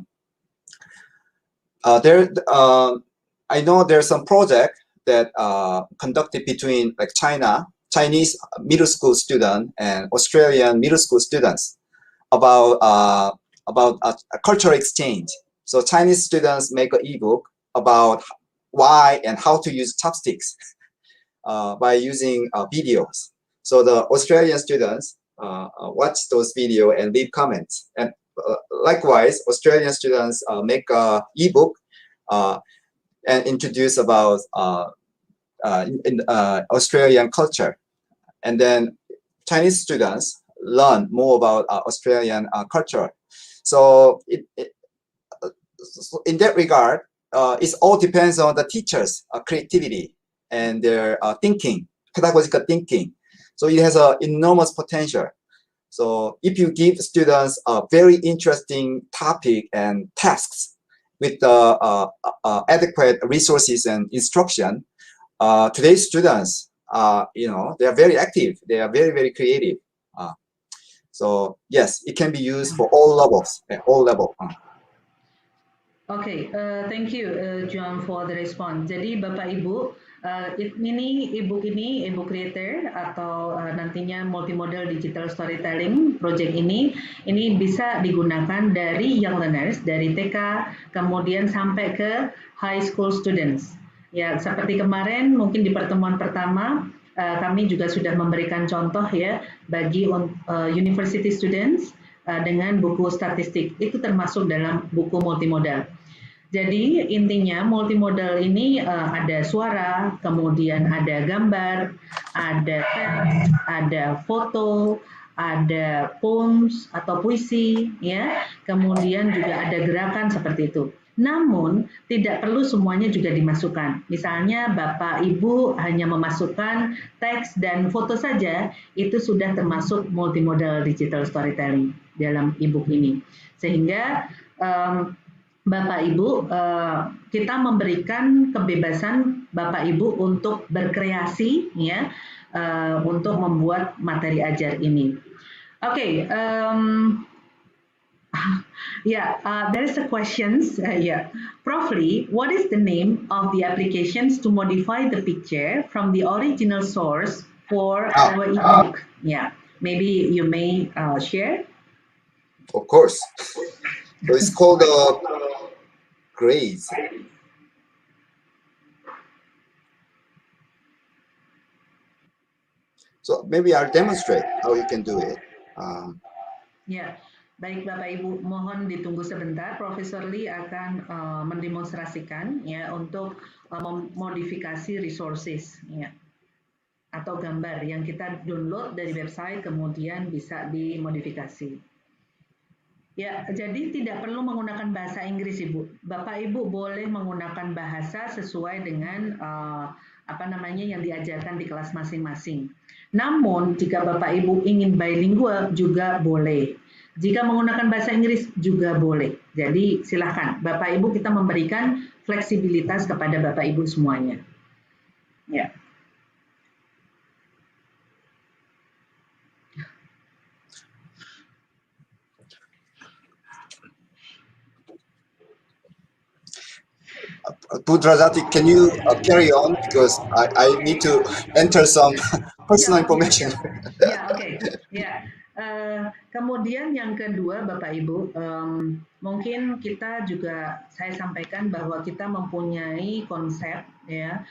know there's some project that conducted between like Chinese middle school student and Australian middle school students about a cultural exchange. So Chinese students make an ebook about why and how to use chopsticks by using videos. So the Australian students watch those videos and leave comments. And likewise, Australian students make a ebook and introduce about Australian culture. And then Chinese students learn more about Australian culture. So in that regard, it all depends on the teachers' creativity and their thinking, pedagogical thinking. So it has an enormous potential. So if you give students a very interesting topic and tasks with adequate resources and instruction, today's students, they are very active. They are very, very creative. So yes, it can be used for all levels, at all levels. Okay, thank you John for the response. Jadi Bapak Ibu, ini ebook creator atau nantinya multimodal digital storytelling project ini bisa digunakan dari young learners dari TK kemudian sampai ke high school students. Ya, seperti kemarin mungkin di pertemuan pertama kami juga sudah memberikan contoh ya bagi university students dengan buku statistik. Itu termasuk dalam buku multimodal. Jadi intinya multimodal ini ada suara, kemudian ada gambar, ada teks, ada foto, ada poems atau puisi, ya. Kemudian juga ada gerakan seperti itu. Namun tidak perlu semuanya juga dimasukkan. Misalnya Bapak Ibu hanya memasukkan teks dan foto saja, itu sudah termasuk multimodal digital storytelling dalam ebook ini. Sehingga Bapak Ibu, kita memberikan kebebasan Bapak Ibu untuk berkreasi, ya, untuk membuat materi ajar ini. Okay, there's a questions. Prof Lee, what is the name of the applications to modify the picture from the original source for our ebook? Yeah, maybe you may share. Of course. So it's called grades. So maybe I'll demonstrate how you can do it. Ya, baik Bapak Ibu, mohon ditunggu sebentar. Profesor Lee akan mendemonstrasikan ya untuk memodifikasi resources ya atau gambar yang kita download dari website kemudian bisa dimodifikasi. Ya, jadi tidak perlu menggunakan bahasa Inggris, Ibu. Bapak Ibu boleh menggunakan bahasa sesuai dengan yang diajarkan di kelas masing-masing. Namun, jika Bapak Ibu ingin bilingual juga boleh. Jika menggunakan bahasa Inggris juga boleh. Jadi, silakan. Bapak Ibu kita memberikan fleksibilitas kepada Bapak Ibu semuanya. Ya. Pudrajati, can you carry on because I need to enter some personal information. Ya, oke. Ya. Kemudian yang kedua, Bapak Ibu, mungkin kita juga saya sampaikan bahwa kita mempunyai konsep ya,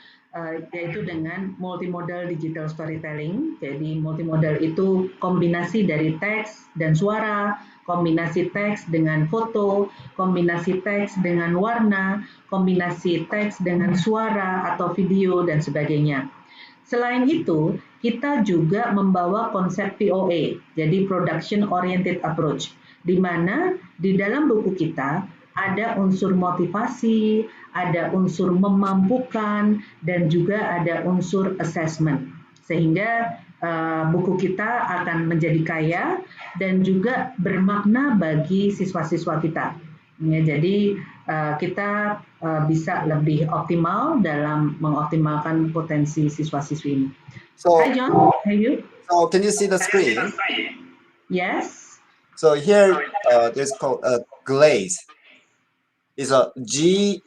yaitu dengan multimodal digital storytelling. Jadi multimodal itu kombinasi dari teks dan suara, kombinasi teks dengan foto, kombinasi teks dengan warna, kombinasi teks dengan suara atau video dan sebagainya. Selain itu, kita juga membawa konsep POA, jadi Production Oriented Approach, di mana di dalam buku kita ada unsur motivasi, ada unsur memampukan, dan juga ada unsur assessment. Sehingga buku kita akan menjadi kaya dan juga bermakna bagi siswa-siswa kita. Ya, jadi kita bisa lebih optimal dalam mengoptimalkan potensi siswa-siswi ini. So, Hi John, how are you? So can you see the screen? Yes. So here there's called a glaze. It's a GLAZE.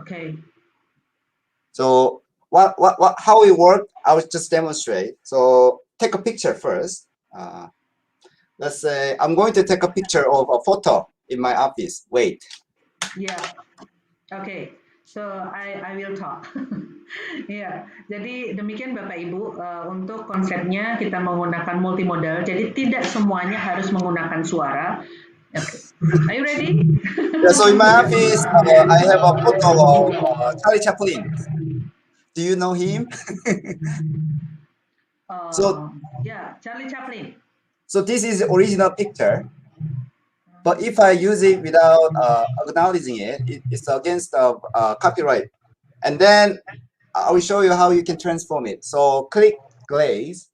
Okay. So how it works, I will just demonstrate. So take a picture first. Let's say I'm going to take a picture of a photo in my office. Wait. Yeah. Okay. So I will talk. Ya, jadi demikian Bapak Ibu untuk konsepnya kita menggunakan multimodal. Jadi tidak semuanya harus menggunakan suara. Okay. Are you ready? Yeah, so in my office, I have a photo of Charlie Chaplin. Do you know him? So yeah, Charlie Chaplin. So this is the original picture, but if I use it without acknowledging it, it's against copyright. And then I will show you how you can transform it. So click glaze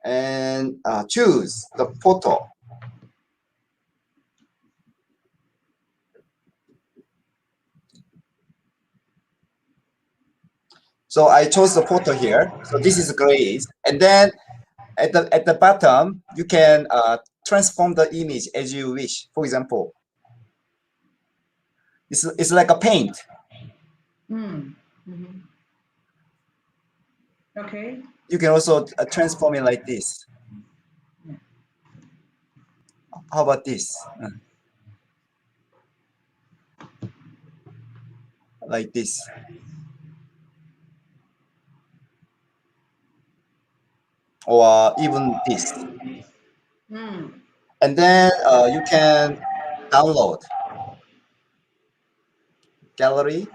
and choose the photo. So I chose the photo here. So this is glaze, and then at the bottom you can transform the image as you wish. For example, it's like a paint. Okay. You can also transform it like this. How about this? Like this. Or even this. And then you can download gallery.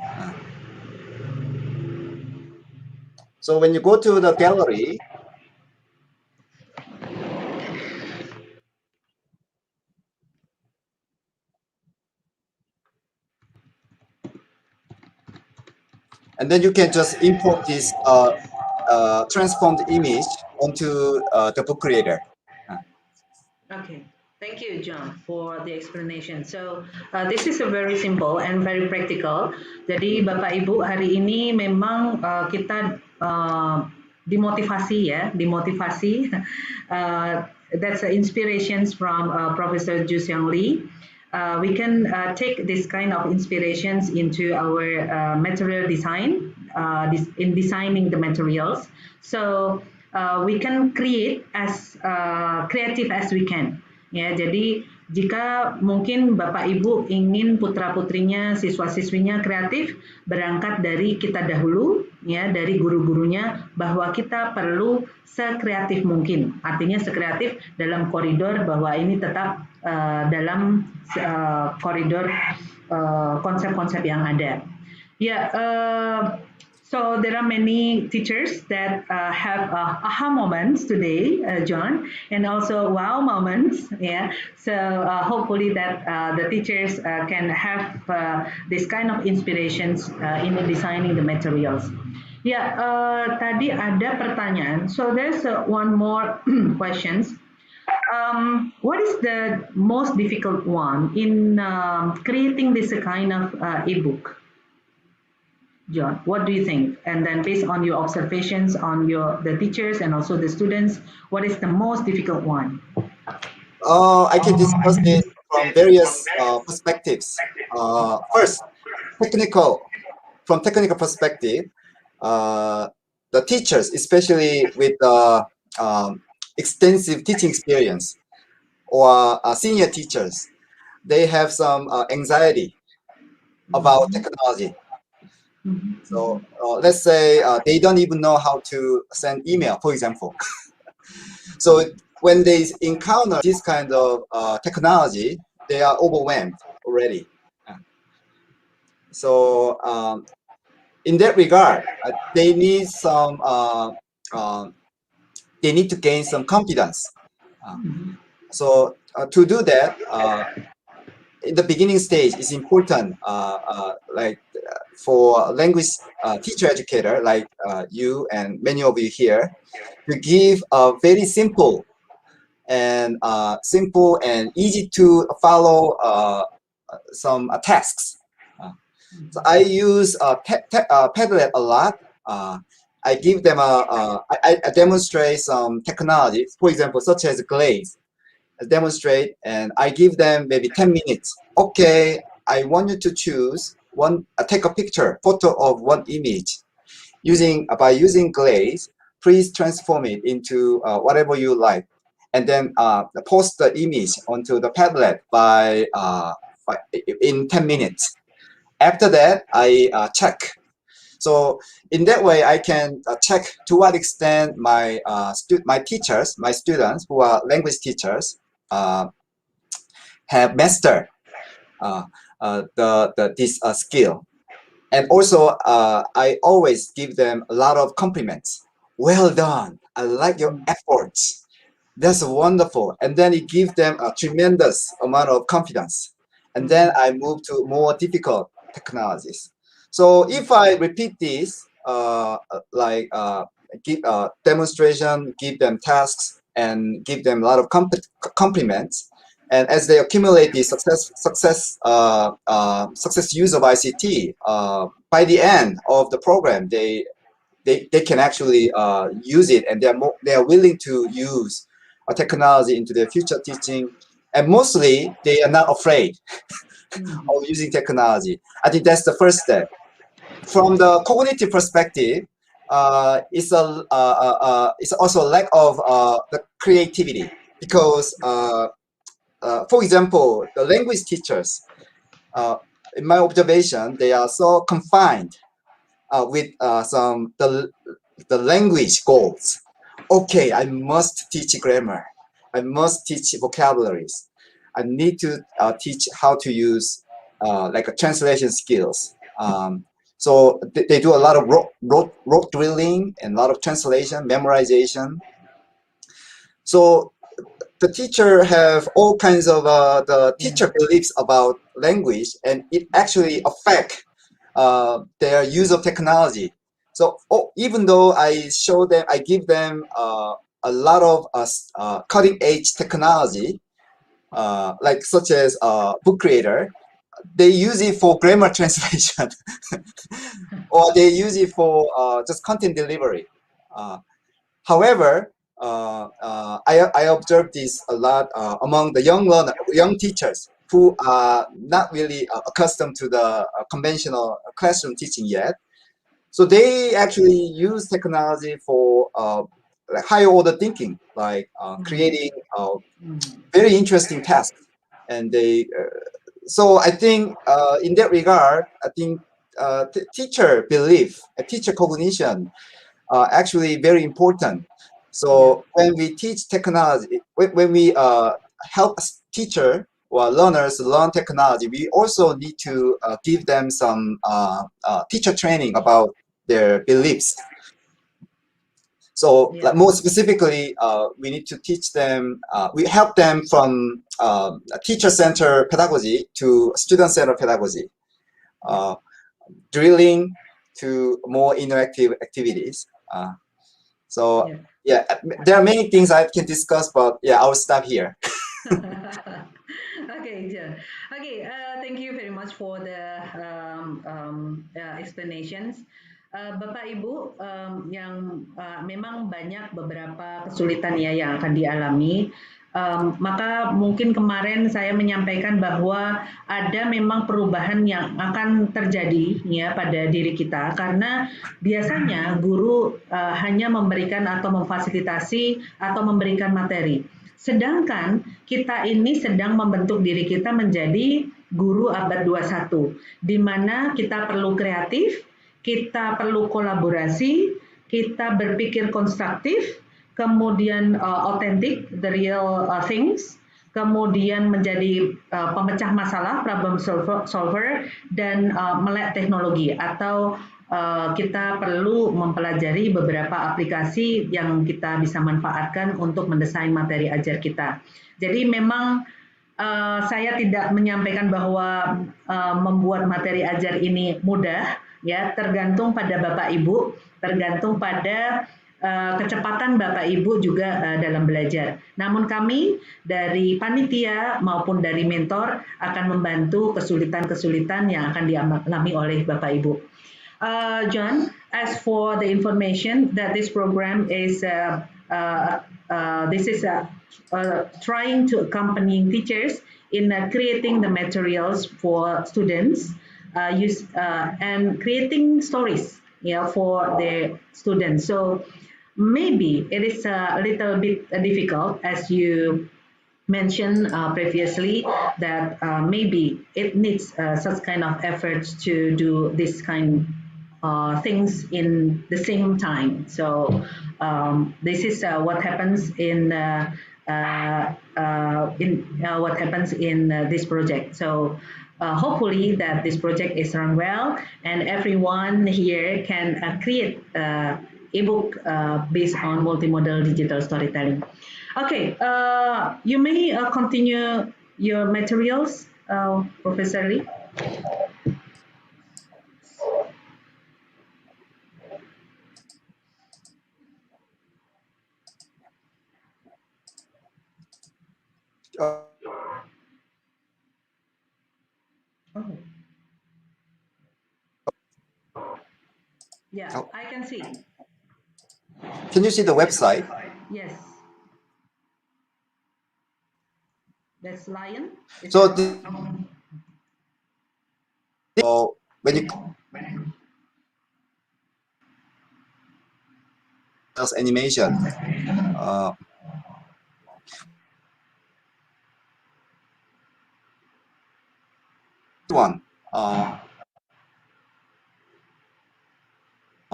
So when you go to the gallery, and then you can just import this transformed image onto the book creator. Okay. Thank you, John, for the explanation. So this is a very simple and very practical. Jadi Bapak Ibu hari ini memang kita dimotivasi ya, dimotivasi. That's inspirations from Professor Ju Seong Lee. We can take this kind of inspirations into our material design, in designing the materials. So we can create as creative as we can. Ya, jadi jika mungkin Bapak Ibu ingin putra-putrinya, siswa-siswinya kreatif, berangkat dari kita dahulu, ya, dari guru-gurunya, bahwa kita perlu sekreatif mungkin. Artinya sekreatif dalam koridor bahwa ini tetap dalam koridor konsep-konsep yang ada. Ya, so there are many teachers that have aha moments today, John, and also wow moments. Yeah, so hopefully that the teachers can have this kind of inspirations in designing the materials. Ya, tadi ada pertanyaan. So there's one more questions. What is the most difficult one in creating this kind of ebook? John, what do you think? And then based on your observations on the teachers and also the students, what is the most difficult one? I can discuss it from various perspectives. First, from technical perspective, the teachers, especially with extensive teaching experience, or senior teachers, they have some anxiety about technology. So let's say they don't even know how to send email, for example. So when they encounter this kind of technology, they are overwhelmed already. So in that regard, they need some. They need to gain some confidence. So to do that, in the beginning stage, it's important, like for language teacher educator like you and many of you here, to give a very simple and easy to follow some tasks. So I use Padlet a lot. I give them I demonstrate some technology, for example, such as glaze. I demonstrate and I give them maybe 10 minutes. Okay, I want you to choose one, take a photo of one image. By using glaze, please transform it into whatever you like, and then post the image onto the Padlet by in 10 minutes. After that, I check. So in that way, I can check to what extent my students who are language teachers have mastered this skill. And also, I always give them a lot of compliments. Well done. I like your efforts. That's wonderful. And then it gives them a tremendous amount of confidence. And then I move to more difficult technologies. So if I repeat this, give demonstration, give them tasks, and give them a lot of compliments, and as they accumulate the success use of ICT, by the end of the program, they can actually use it, and they are willing to use technology into their future teaching, and mostly they are not afraid of using technology. I think that's the first step. From the cognitive perspective, it's also a lack of the creativity, because for example, the language teachers, in my observation, they are so confined with the language goals. Okay, I must teach grammar. I must teach vocabularies. I need to teach how to use like a translation skills. So they do a lot of rote drilling and a lot of translation, memorization. So the teacher have all kinds of the teacher beliefs about language, and it actually affect their use of technology. So even though I give them a lot of cutting edge technology, like such as book creator, they use it for grammar translation, or they use it for just content delivery. However, I observed this a lot among the young teachers who are not really accustomed to the conventional classroom teaching yet. So they actually use technology for like higher order thinking, like creating very interesting tasks. And so I think in that regard, I think teacher belief, teacher cognition are actually very important. So when we teach technology, when we help teacher or learners learn technology, we also need to give them some teacher training about their beliefs. So like more specifically, we need to teach them, we help them from teacher-centered pedagogy to student-centered pedagogy, drilling to more interactive activities. So yeah, there are many things I can discuss, but yeah, I'll stop here. Okay, John. Okay, thank you very much for the explanations. Bapak Ibu, yang memang banyak beberapa kesulitan ya yang akan dialami. Maka mungkin kemarin saya menyampaikan bahwa ada memang perubahan yang akan terjadi ya pada diri kita, karena biasanya guru hanya memberikan atau memfasilitasi atau memberikan materi. Sedangkan kita ini sedang membentuk diri kita menjadi guru abad 21, di mana kita perlu kreatif, kita perlu kolaborasi, kita berpikir konstruktif, kemudian authentic, the real things, kemudian menjadi pemecah masalah, problem solver, dan melek teknologi, atau kita perlu mempelajari beberapa aplikasi yang kita bisa manfaatkan untuk mendesain materi ajar kita. Jadi memang saya tidak menyampaikan bahwa membuat materi ajar ini mudah, ya, tergantung pada Bapak Ibu, tergantung pada kecepatan Bapak Ibu juga dalam belajar. Namun kami dari panitia maupun dari mentor akan membantu kesulitan-kesulitan yang akan dialami oleh Bapak Ibu. John, as for the information that this program is trying to accompany teachers in creating the materials for students, and creating stories, for the students. So maybe it is a little bit difficult, as you mentioned previously that maybe it needs such kind of efforts to do this kind things in the same time. So this is what happens in what happens in this project. So hopefully that this project is run well and everyone here can create ebook based on multimodal digital storytelling. Okay, you may continue your materials, Professor Lee. Yeah, I can see. Can you see the website? Yes. That's lion. So when you animation, one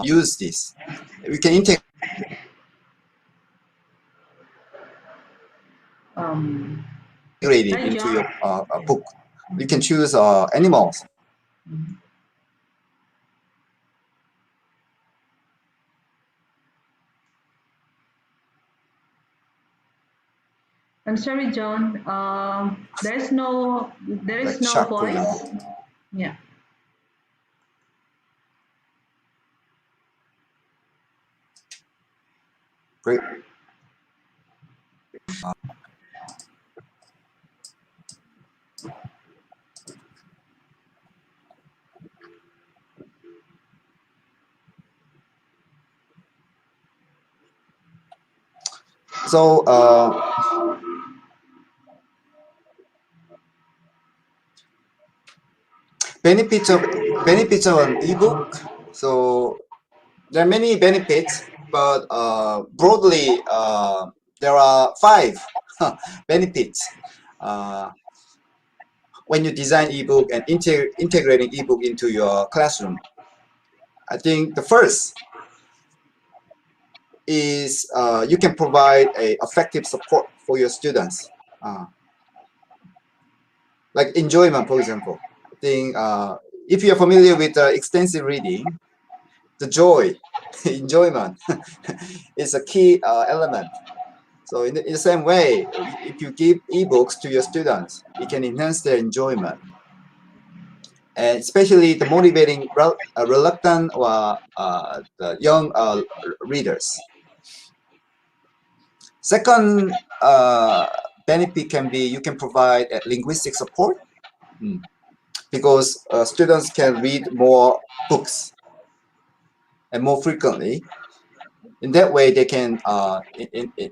use this. We can integrate it into your book. You can choose animals. I'm sorry, John. There is no voice. Yeah. Great. So benefits of an ebook. So there are many benefits, but broadly there are 5 benefits when you design ebook and integrating ebook into your classroom. I think the first is you can provide a effective support for your students, like enjoyment, for example. I think if you're familiar with extensive reading, the joy, enjoyment is a key element. So in the same way, if you give ebooks to your students, it can enhance their enjoyment, and especially the motivating reluctant or the young readers. Second benefit can be you can provide linguistic support, because students can read more books and more frequently. In that way, they can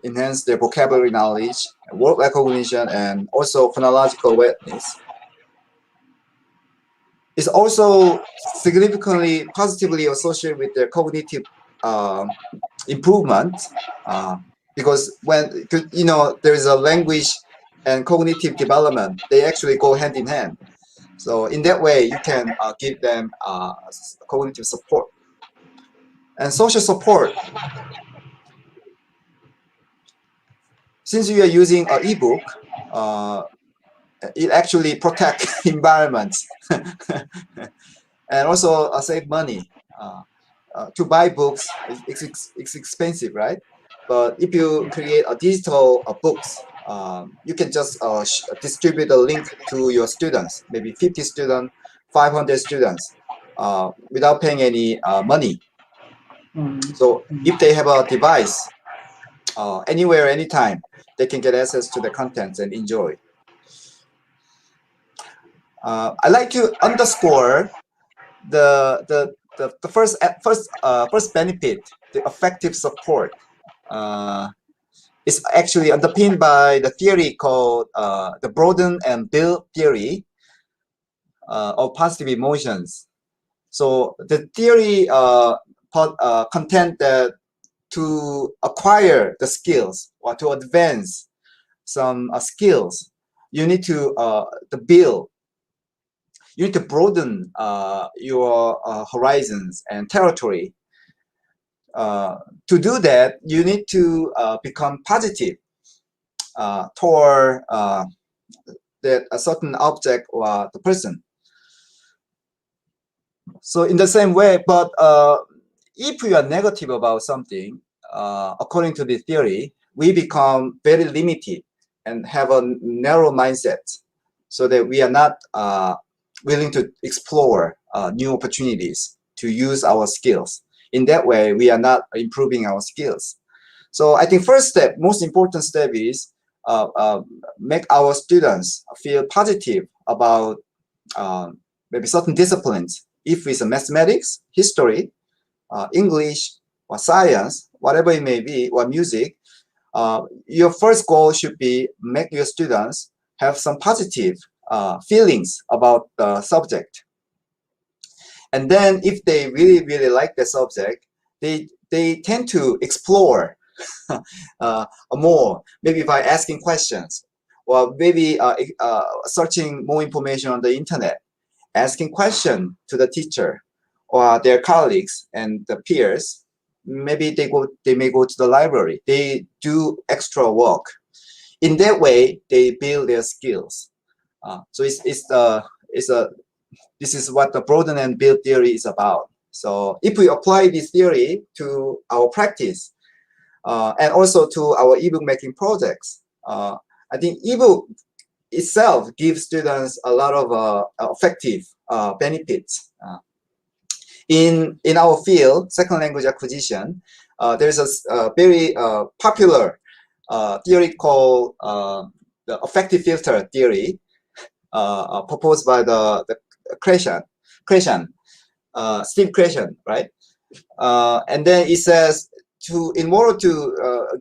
enhance their vocabulary knowledge, word recognition, and also phonological awareness. It's also significantly positively associated with their cognitive improvement, because when there is a language and cognitive development, they actually go hand in hand. So in that way, you can give them cognitive support and social support. Since you are using an ebook, it actually protects environments and also save money. To buy books, it's expensive, right? But if you create a digital books, you can just distribute a link to your students, maybe 50 students, 500 students, without paying any money. So if they have a device, anywhere, anytime, they can get access to the contents and enjoy. I like to underscore the first benefit, the effective support. Is actually underpinned by the theory called the broaden and build theory of positive emotions. So the theory contend that to acquire the skills or to advance some skills, you need to build. You need to broaden your horizons and territory. To do that, you need to become positive toward that a certain object or the person. So in the same way, but if we are negative about something, according to this theory, we become very limited and have a narrow mindset, so that we are not willing to explore new opportunities to use our skills. In that way, we are not improving our skills. So I think first step, most important step is make our students feel positive about maybe certain disciplines. If it's mathematics, history, English, or science, whatever it may be, or music, your first goal should be make your students have some positive feelings about the subject. And then if they really, really like the subject, they tend to explore more, maybe by asking questions, or maybe searching more information on the internet, asking questions to the teacher or their colleagues and the peers. Maybe they may go to the library. They do extra work. In that way, they build their skills. So this is what the broaden and build theory is about. So if we apply this theory to our practice and also to our ebook making projects, I think ebook itself gives students a lot of effective benefits. In our field, second language acquisition, there's a very popular theory called the affective filter theory, proposed by the Steve Krashen, right? And then it says, in order to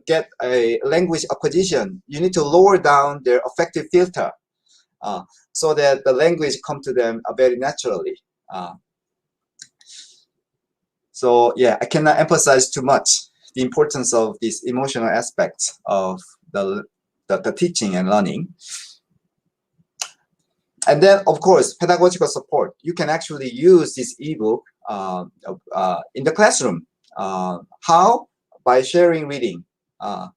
get a language acquisition, you need to lower down their affective filter so that the language comes to them very naturally. So yeah, I cannot emphasize too much the importance of these emotional aspects of the teaching and learning. And then, of course, pedagogical support. You can actually use this ebook in the classroom. How? By sharing reading. I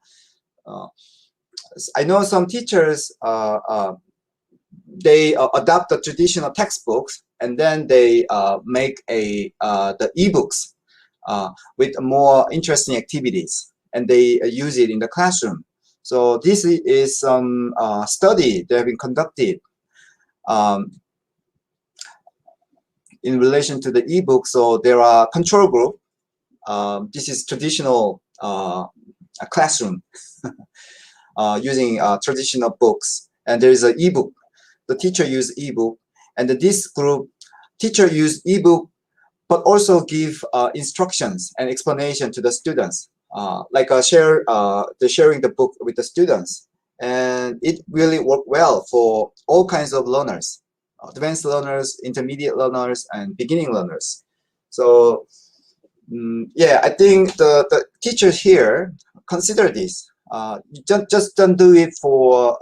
know some teachers, they adopt the traditional textbooks and then they make the ebooks with more interesting activities, and they use it in the classroom. So this is some study that have been conducted in relation to the ebook. So there are control group. This is traditional classroom using traditional books, and there is an ebook. The teacher use ebook, and this group teacher use ebook, but also give instructions and explanation to the students, like sharing the book with the students. And it really worked well for all kinds of learners, advanced learners, intermediate learners, and beginning learners. So yeah, I think the teachers here consider this. Just don't do it for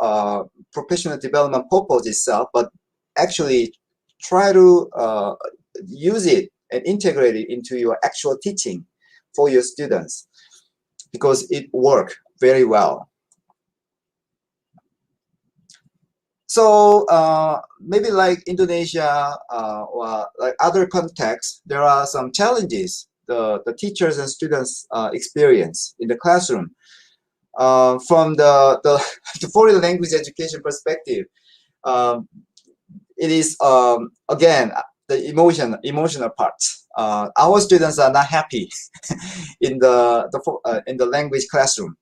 professional development purpose itself, but actually try to use it and integrate it into your actual teaching for your students, because it works very well. So maybe like Indonesia or like other contexts, there are some challenges the teachers and students experience in the classroom. From the foreign language education perspective, it is again the emotional part. Our students are not happy in the language classroom.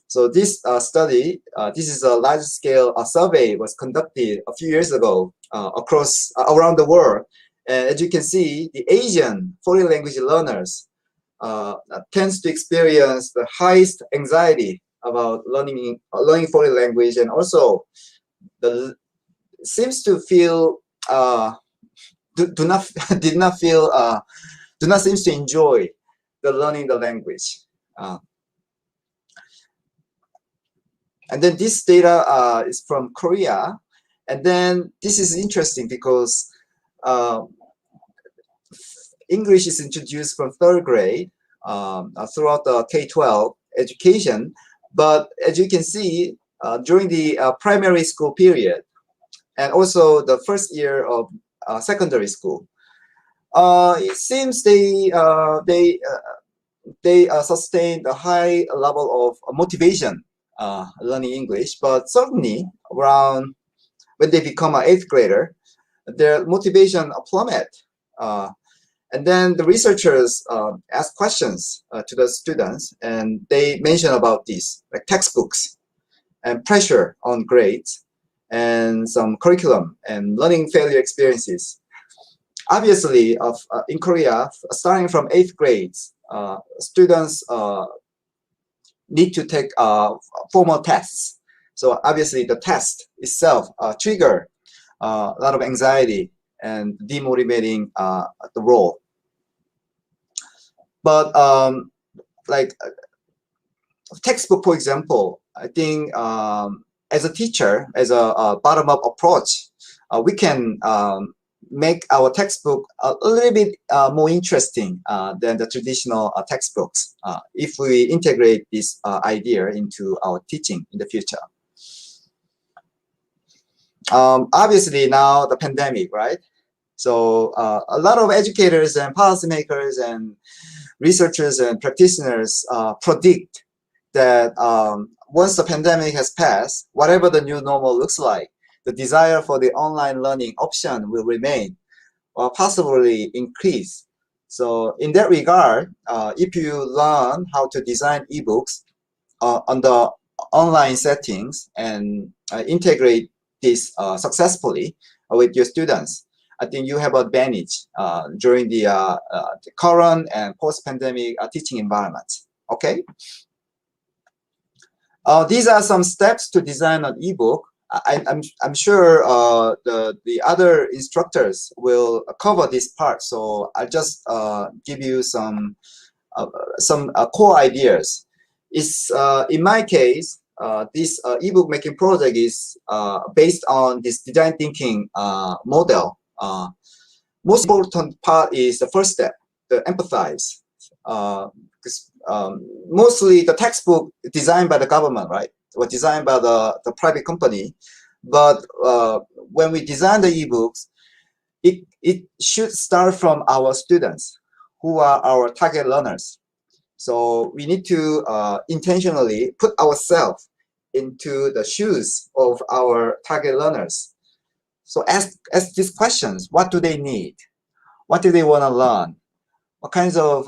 So this study, this is a large-scale survey, was conducted a few years ago around the world. And as you can see, the Asian foreign language learners tends to experience the highest anxiety about learning foreign language, and also seems to feel do not seems to enjoy the learning the language. And then this data is from Korea. And then this is interesting because English is introduced from 3rd grade throughout the K-12 education. But as you can see, during the primary school period, and also the first year of secondary school, it seems they sustain a high level of motivation learning English. But certainly around when they become an 8th grader, their motivation plummet. And then the researchers ask questions to the students, and they mention about this, like textbooks and pressure on grades and some curriculum and learning failure experiences. Obviously, in Korea, starting from 8th grades, students need to take formal tests. So obviously the test itself trigger a lot of anxiety and demotivating the role. But like textbook, for example, I think as a teacher, as a bottom-up approach, we can make our textbook a little bit more interesting than the traditional textbooks if we integrate this idea into our teaching in the future. Obviously now the pandemic, right? So a lot of educators and policymakers and researchers and practitioners predict that once the pandemic has passed, whatever the new normal looks like, the desire for the online learning option will remain or possibly increase. So in that regard, if you learn how to design ebooks on the online settings and integrate this successfully with your students, I think you have advantage during the current and post-pandemic teaching environments. Okay. These are some steps to design an ebook. I'm sure the other instructors will cover this part, so I'll just give you some core ideas. It's in my case, this ebook making project is based on this design thinking model. Most important part is the first step, the empathize. Because mostly the textbook designed by the government, right? Or designed by the private company. But when we design the ebooks, it should start from our students, who are our target learners. So we need to intentionally put ourselves into the shoes of our target learners. So ask these questions: what do they need? What do they want to learn? What kinds of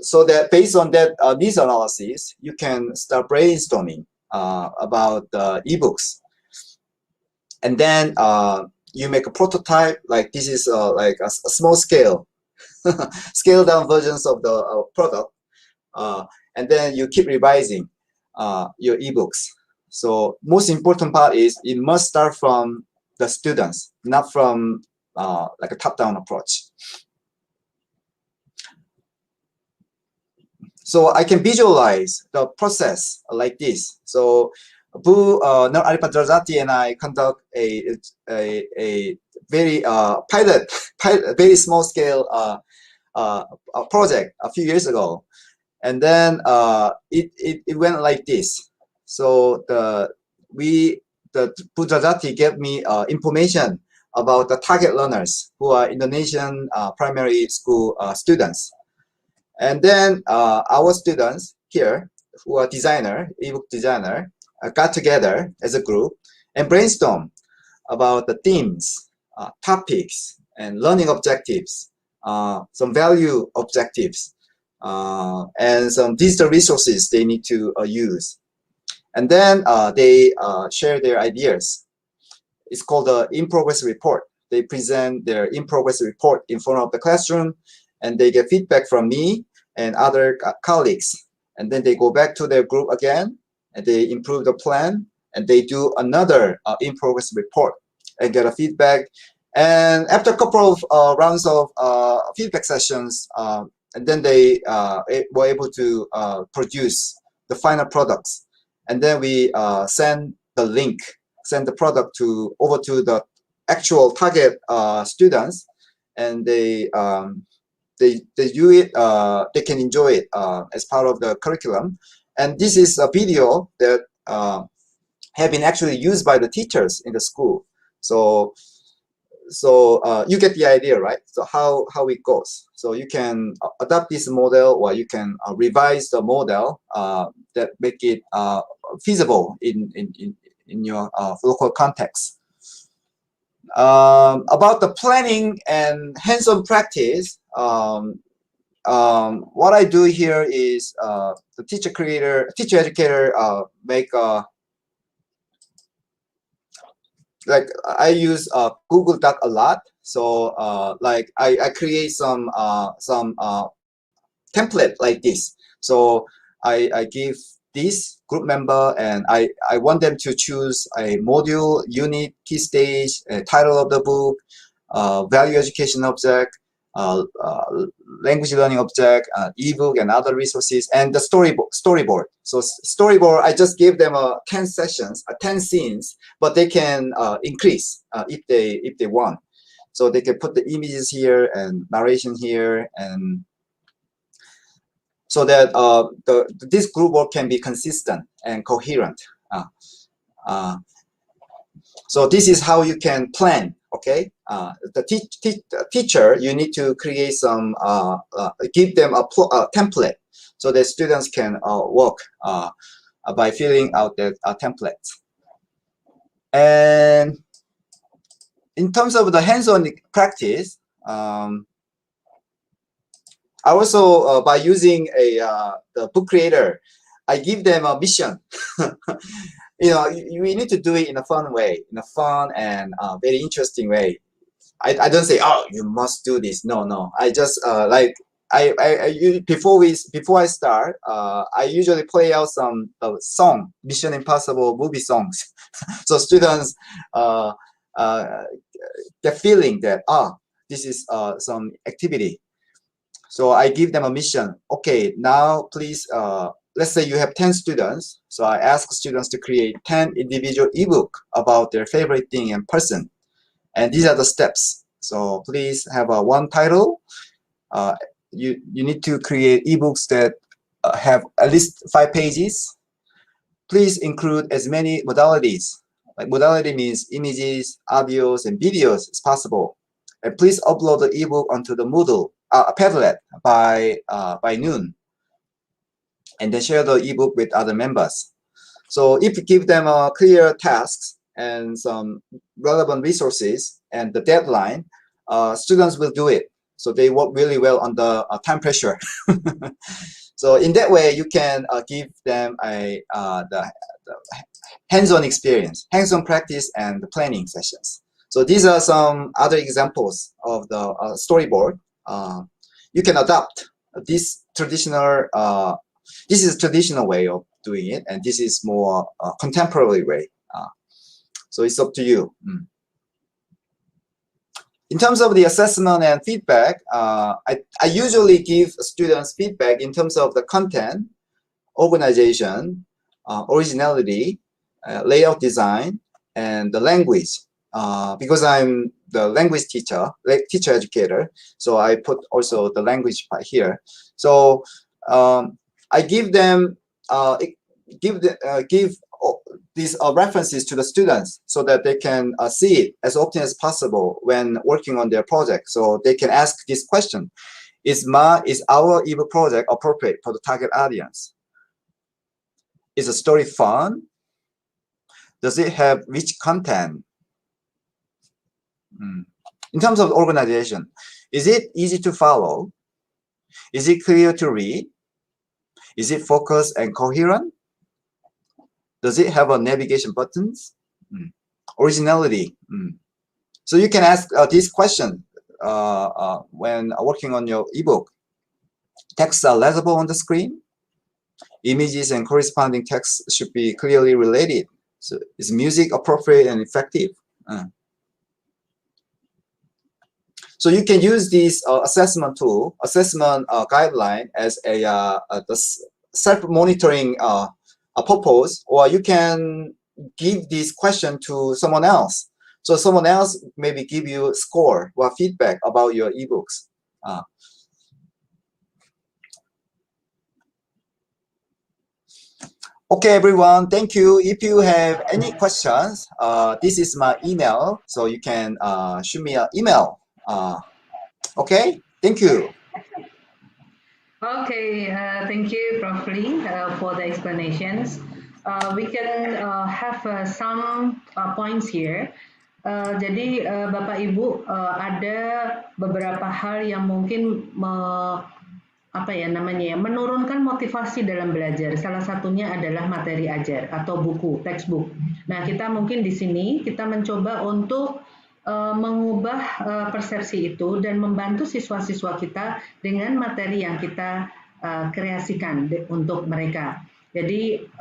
so that based on that needs analysis, you can start brainstorming about the ebooks, and then you make a prototype. Like this is like a small scale, scale down versions of the product, and then you keep revising your ebooks. So most important part is it must start from the students, not from like a top-down approach. So I can visualize the process like this. So Bu Aripadrajati and I conduct a very very small scale project a few years ago, and then it went like this. So the Pudrajati gave me information about the target learners who are Indonesian primary school students. And then our students here, who are ebook designer, got together as a group and brainstorm about the themes, topics, and learning objectives, some value objectives, and some digital resources they need to use. And then they share their ideas. It's called the in-progress report. They present their in-progress report in front of the classroom, and they get feedback from me and other colleagues. And then they go back to their group again, and they improve the plan, and they do another in-progress report and get a feedback. And after a couple of rounds of feedback sessions, and then they were able to produce the final products. and then we send the link, send the product over to the actual target students, and they do it. They can enjoy it as part of the curriculum. And this is a video that have been actually used by the teachers in the school. So you get the idea, right? So how it goes. So you can adapt this model, or you can revise the model that make it feasible in your local context. About the planning and hands-on practice, what I do here is the teacher educator make like I use Google Doc a lot. So like I create some template like this. So I give this group member, and I want them to choose a module, unit, key stage, title of the book, value education object, language learning object, ebook, and other resources, and the storyboard. So storyboard, I just give them 10 sessions, 10 scenes, but they can increase if they want. So they can put the images here and narration here, and so that this group work can be consistent and coherent. So this is how you can plan. Okay, the teacher, you need to create some, give them a template so that students can work by filling out the templates. And in terms of the hands-on practice, I also, by using the book creator, I give them a mission. You know, we need to do it in a fun way, in a fun and very interesting way. I don't say, oh, you must do this. No. I just like before I start, I usually play out some song, Mission Impossible movie songs, so students get feeling that this is some activity. So I give them a mission. Okay, now please. Let's say you have 10 students, so I ask students to create 10 individual ebook about their favorite thing and person. And these are the steps. So please have one title. You need to create ebooks that have at least 5 pages. Please include as many modalities. Like modality means images, audios, and videos as possible. And please upload the ebook onto the Moodle Padlet by noon. And then share the ebook with other members. So if you give them clear tasks and some relevant resources and the deadline, students will do it. So they work really well under time pressure. So in that way, you can give them the hands-on experience, hands-on practice, and the planning sessions. So these are some other examples of the storyboard. You can adopt this traditional. This is a traditional way of doing it, and this is more contemporary way. So it's up to you. In terms of the assessment and feedback, I usually give students feedback in terms of the content, organization, originality, layout design, and the language. Because I'm the language teacher educator, so I put also the language part here. So I give them give these references to the students so that they can see it as often as possible when working on their project. So they can ask this question: Is our ebook project appropriate for the target audience? Is the story fun? Does it have rich content? In terms of organization, is it easy to follow? Is it clear to read? Is it focused and coherent? Does it have a navigation buttons? Originality. So you can ask this question when working on your ebook. Texts are legible on the screen. Images and corresponding text should be clearly related. So is music appropriate and effective? So you can use this assessment tool, assessment guideline as a self-monitoring purpose, or you can give this question to someone else. So someone else maybe give you score or feedback about your ebooks. Okay, everyone, thank you. If you have any questions, this is my email, so you can shoot me an email. Okay, thank you. Okay, thank you, Prof. Lee, for the explanations. We can have some points here. Jadi Bapak Ibu ada beberapa hal yang mungkin menurunkan motivasi dalam belajar. Salah satunya adalah materi ajar atau buku, textbook. Nah, kita mungkin di sini kita mencoba untuk mengubah persepsi itu dan membantu siswa-siswa kita dengan materi yang kita kreasikan untuk mereka. Jadi,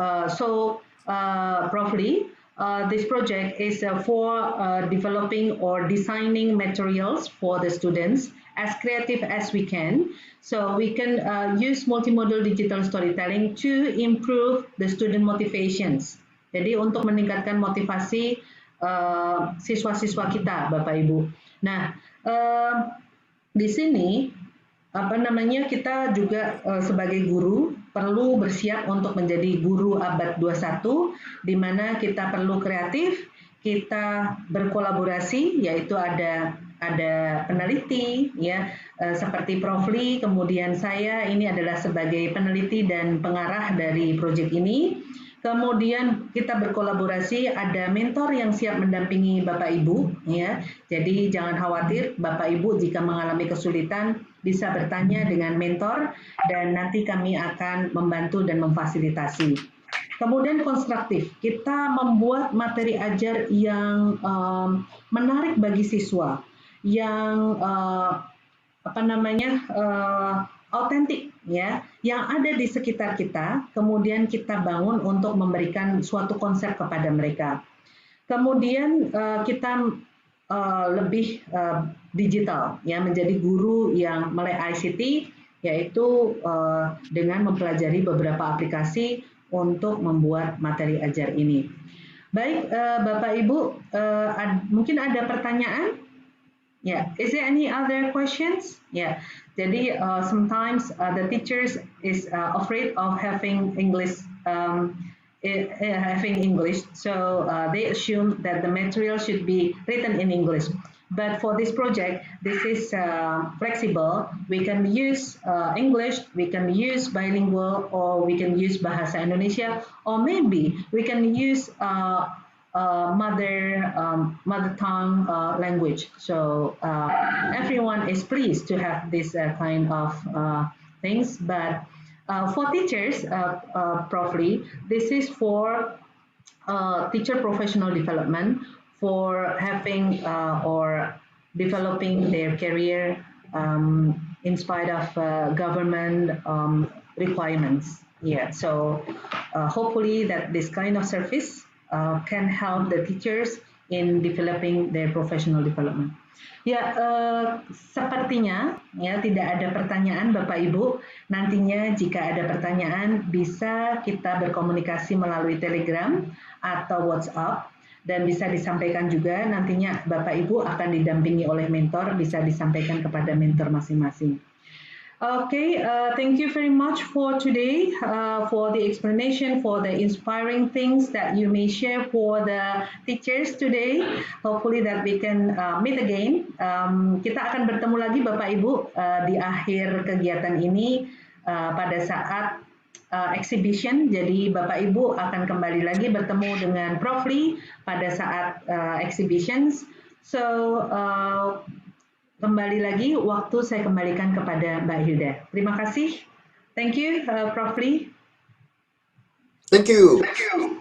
Prof. Lee, this project is for developing or designing materials for the students as creative as we can. So we can use multimodal digital storytelling to improve the student motivations. Jadi untuk meningkatkan motivasi siswa-siswa kita, Bapak Ibu. Nah, di sini kita juga sebagai guru perlu bersiap untuk menjadi guru abad 21, di mana kita perlu kreatif, kita berkolaborasi, yaitu ada peneliti, ya, seperti Prof. Lee, kemudian saya ini adalah sebagai peneliti dan pengarah dari proyek ini. Kemudian kita berkolaborasi, ada mentor yang siap mendampingi Bapak Ibu, ya. Jadi jangan khawatir, Bapak Ibu jika mengalami kesulitan bisa bertanya dengan mentor dan nanti kami akan membantu dan memfasilitasi. Kemudian konstruktif, kita membuat materi ajar yang menarik bagi siswa, yang autentik, ya, yang ada di sekitar kita, kemudian kita bangun untuk memberikan suatu konsep kepada mereka. Kemudian kita lebih digital, ya, menjadi guru yang melek ICT, yaitu dengan mempelajari beberapa aplikasi untuk membuat materi ajar ini. Baik, Bapak Ibu, mungkin ada pertanyaan? Yeah, is there any other questions? Yeah, jadi sometimes the teachers is afraid of having English, so they assume that the material should be written in English. But for this project, this is flexible. We can use English, we can use bilingual, or we can use Bahasa Indonesia, or maybe we can use mother tongue language. So everyone is pleased to have this kind of things. But for teachers, Prof. Lee, this is for teacher professional development, for having or developing their career in spite of government requirements. Yeah, so hopefully that this kind of service can help the teachers in developing their professional development. Ya, sepertinya ya tidak ada pertanyaan Bapak Ibu. Nantinya jika ada pertanyaan bisa kita berkomunikasi melalui Telegram atau WhatsApp dan bisa disampaikan juga nantinya Bapak Ibu akan didampingi oleh mentor, bisa disampaikan kepada mentor masing-masing. Okay, thank you very much for today, for the explanation, for the inspiring things that you may share for the teachers today. Hopefully that we can meet again. Kita akan bertemu lagi Bapak Ibu di akhir kegiatan ini pada saat exhibition. Jadi Bapak Ibu akan kembali lagi bertemu dengan Prof. Lee pada saat exhibitions. So, kembali lagi, waktu saya kembalikan kepada Mbak Hilda. Terima kasih. Thank you, Prof. Lee. Thank you. Thank you.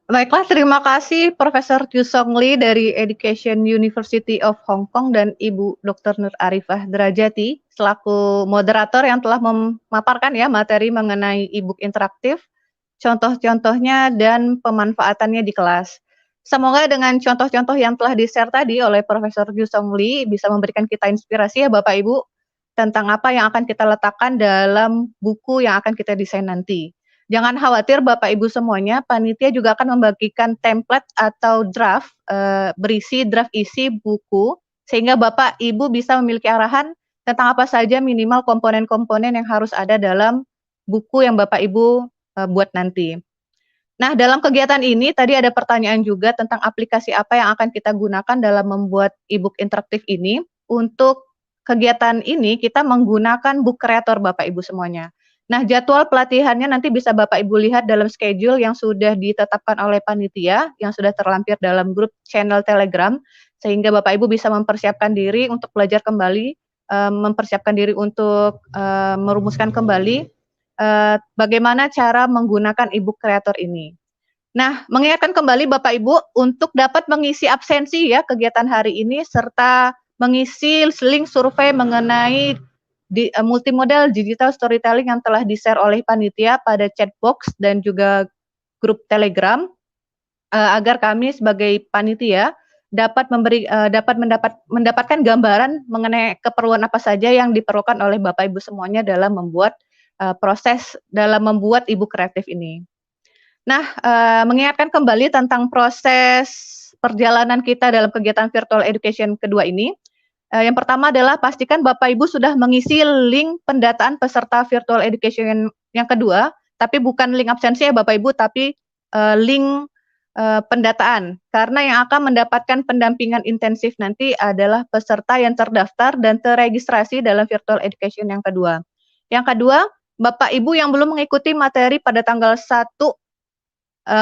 Baiklah, terima kasih Profesor Jusong Lee dari Education University of Hong Kong dan Ibu Dr. Nur Arifah Derajati selaku moderator yang telah memaparkan ya materi mengenai e-book interaktif, contoh-contohnya dan pemanfaatannya di kelas. Semoga dengan contoh-contoh yang telah di-share tadi oleh Profesor Jusong Lee bisa memberikan kita inspirasi ya Bapak Ibu, tentang apa yang akan kita letakkan dalam buku yang akan kita desain nanti. Jangan khawatir Bapak Ibu semuanya, panitia juga akan membagikan template atau draft berisi draft isi buku, sehingga Bapak Ibu bisa memiliki arahan tentang apa saja minimal komponen-komponen yang harus ada dalam buku yang Bapak Ibu buat nanti. Nah, dalam kegiatan ini tadi ada pertanyaan juga tentang aplikasi apa yang akan kita gunakan dalam membuat e-book interaktif ini. Untuk kegiatan ini kita menggunakan book creator Bapak Ibu semuanya. Nah, jadwal pelatihannya nanti bisa Bapak Ibu lihat dalam schedule yang sudah ditetapkan oleh panitia, yang sudah terlampir dalam grup channel Telegram, sehingga Bapak Ibu bisa mempersiapkan diri untuk belajar kembali, mempersiapkan diri untuk merumuskan kembali bagaimana cara menggunakan e-book creator ini. Nah, mengingatkan kembali Bapak Ibu untuk dapat mengisi absensi ya kegiatan hari ini, serta mengisi link survei mengenai multimodal digital storytelling yang telah di-share oleh panitia pada chat box dan juga grup Telegram, agar kami sebagai panitia dapat mendapatkan gambaran mengenai keperluan apa saja yang diperlukan oleh Bapak Ibu semuanya dalam membuat proses dalam membuat e-book kreatif ini. Nah, mengingatkan kembali tentang proses perjalanan kita dalam kegiatan virtual education kedua ini. Yang pertama adalah pastikan Bapak Ibu sudah mengisi link pendataan peserta virtual education yang kedua, tapi bukan link absensi ya Bapak Ibu, tapi link pendataan. Karena yang akan mendapatkan pendampingan intensif nanti adalah peserta yang terdaftar dan terregistrasi dalam virtual education yang kedua. Yang kedua, Bapak Ibu yang belum mengikuti materi pada tanggal 1,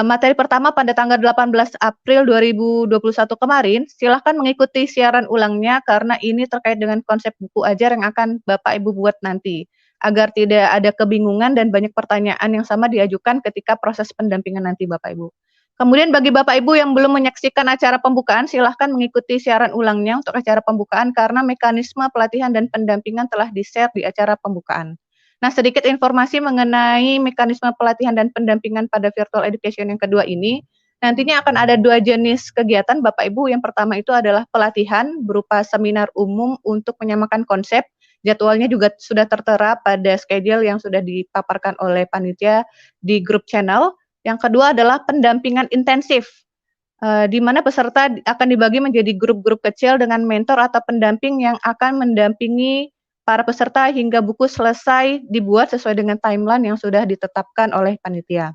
materi pertama pada tanggal 18 April 2021 kemarin, silahkan mengikuti siaran ulangnya karena ini terkait dengan konsep buku ajar yang akan Bapak Ibu buat nanti, agar tidak ada kebingungan dan banyak pertanyaan yang sama diajukan ketika proses pendampingan nanti Bapak Ibu. Kemudian bagi Bapak Ibu yang belum menyaksikan acara pembukaan, silahkan mengikuti siaran ulangnya untuk acara pembukaan karena mekanisme pelatihan dan pendampingan telah di-share di acara pembukaan. Nah, sedikit informasi mengenai mekanisme pelatihan dan pendampingan pada virtual education yang kedua ini. Nantinya akan ada 2 jenis kegiatan Bapak Ibu. Yang pertama itu adalah pelatihan berupa seminar umum untuk menyamakan konsep. Jadwalnya juga sudah tertera pada schedule yang sudah dipaparkan oleh panitia di grup channel. Yang kedua adalah pendampingan intensif, di mana peserta akan dibagi menjadi grup-grup kecil dengan mentor atau pendamping yang akan mendampingi para peserta hingga buku selesai dibuat sesuai dengan timeline yang sudah ditetapkan oleh panitia.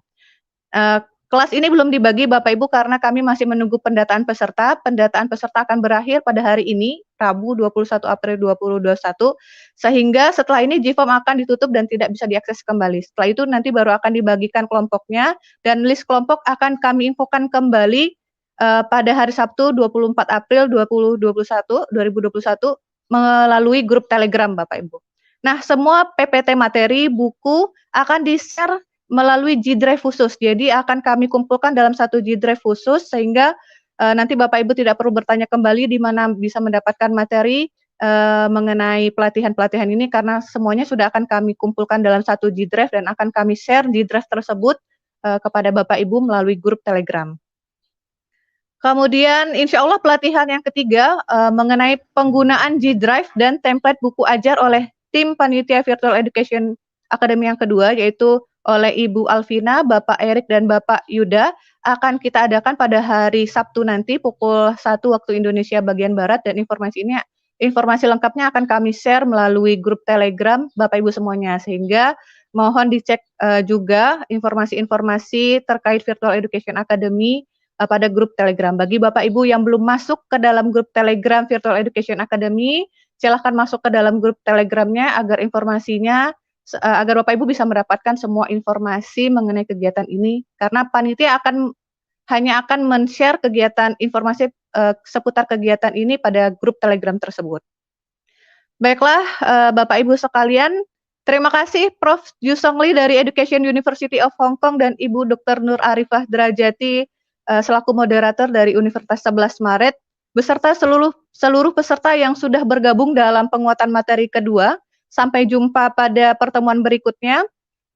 Kelas ini belum dibagi Bapak Ibu karena kami masih menunggu pendataan peserta. Pendataan peserta akan berakhir pada hari ini, Rabu 21 April 2021, sehingga setelah ini G-form akan ditutup dan tidak bisa diakses kembali. Setelah itu nanti baru akan dibagikan kelompoknya dan list kelompok akan kami infokan kembali pada hari Sabtu 24 April 2021 melalui grup Telegram Bapak Ibu. Nah, semua PPT materi, buku akan di-share melalui G-Drive khusus. Jadi akan kami kumpulkan dalam satu G-Drive khusus sehingga nanti Bapak Ibu tidak perlu bertanya kembali di mana bisa mendapatkan materi mengenai pelatihan-pelatihan ini karena semuanya sudah akan kami kumpulkan dalam satu G-Drive dan akan kami share G-Drive tersebut kepada Bapak Ibu melalui grup Telegram. Kemudian insya Allah pelatihan yang ketiga mengenai penggunaan G-Drive dan template buku ajar oleh tim panitia Virtual Education Academy yang kedua, yaitu oleh Ibu Alvina, Bapak Erik, dan Bapak Yuda, akan kita adakan pada hari Sabtu nanti pukul 1 waktu Indonesia bagian Barat, dan informasi lengkapnya akan kami share melalui grup Telegram Bapak Ibu semuanya, sehingga mohon dicek juga informasi-informasi terkait Virtual Education Academy pada grup Telegram. Bagi Bapak Ibu yang belum masuk ke dalam grup Telegram Virtual Education Academy, silahkan masuk ke dalam grup Telegramnya agar informasinya, agar Bapak Ibu bisa mendapatkan semua informasi mengenai kegiatan ini, karena panitia hanya akan men-share kegiatan informasi seputar kegiatan ini pada grup Telegram tersebut. Baiklah, Bapak Ibu sekalian, terima kasih Prof. Jusong Lee dari Education University of Hongkong dan Ibu Dr. Nur Arifah Derajati selaku moderator dari Universitas 11 Maret, beserta seluruh peserta yang sudah bergabung dalam penguatan materi kedua. Sampai jumpa pada pertemuan berikutnya.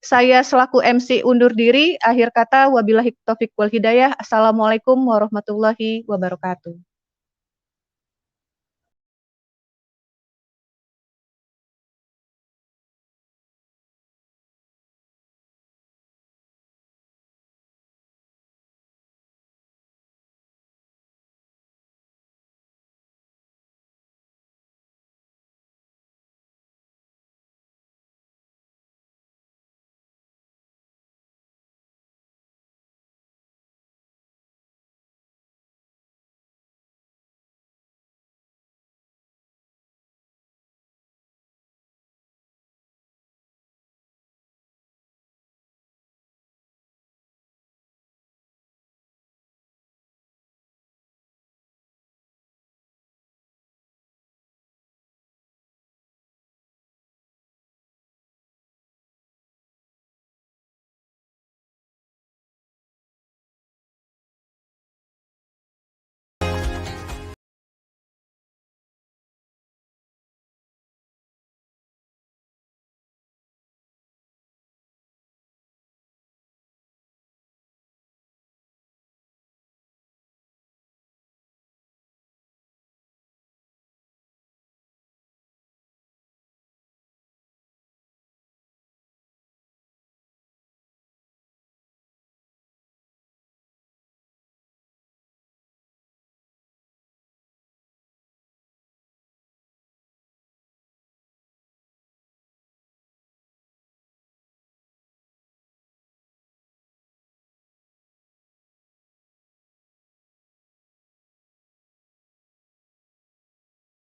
Saya selaku MC undur diri. Akhir kata, wabillahi taufiq wal hidayah. Assalamualaikum warahmatullahi wabarakatuh.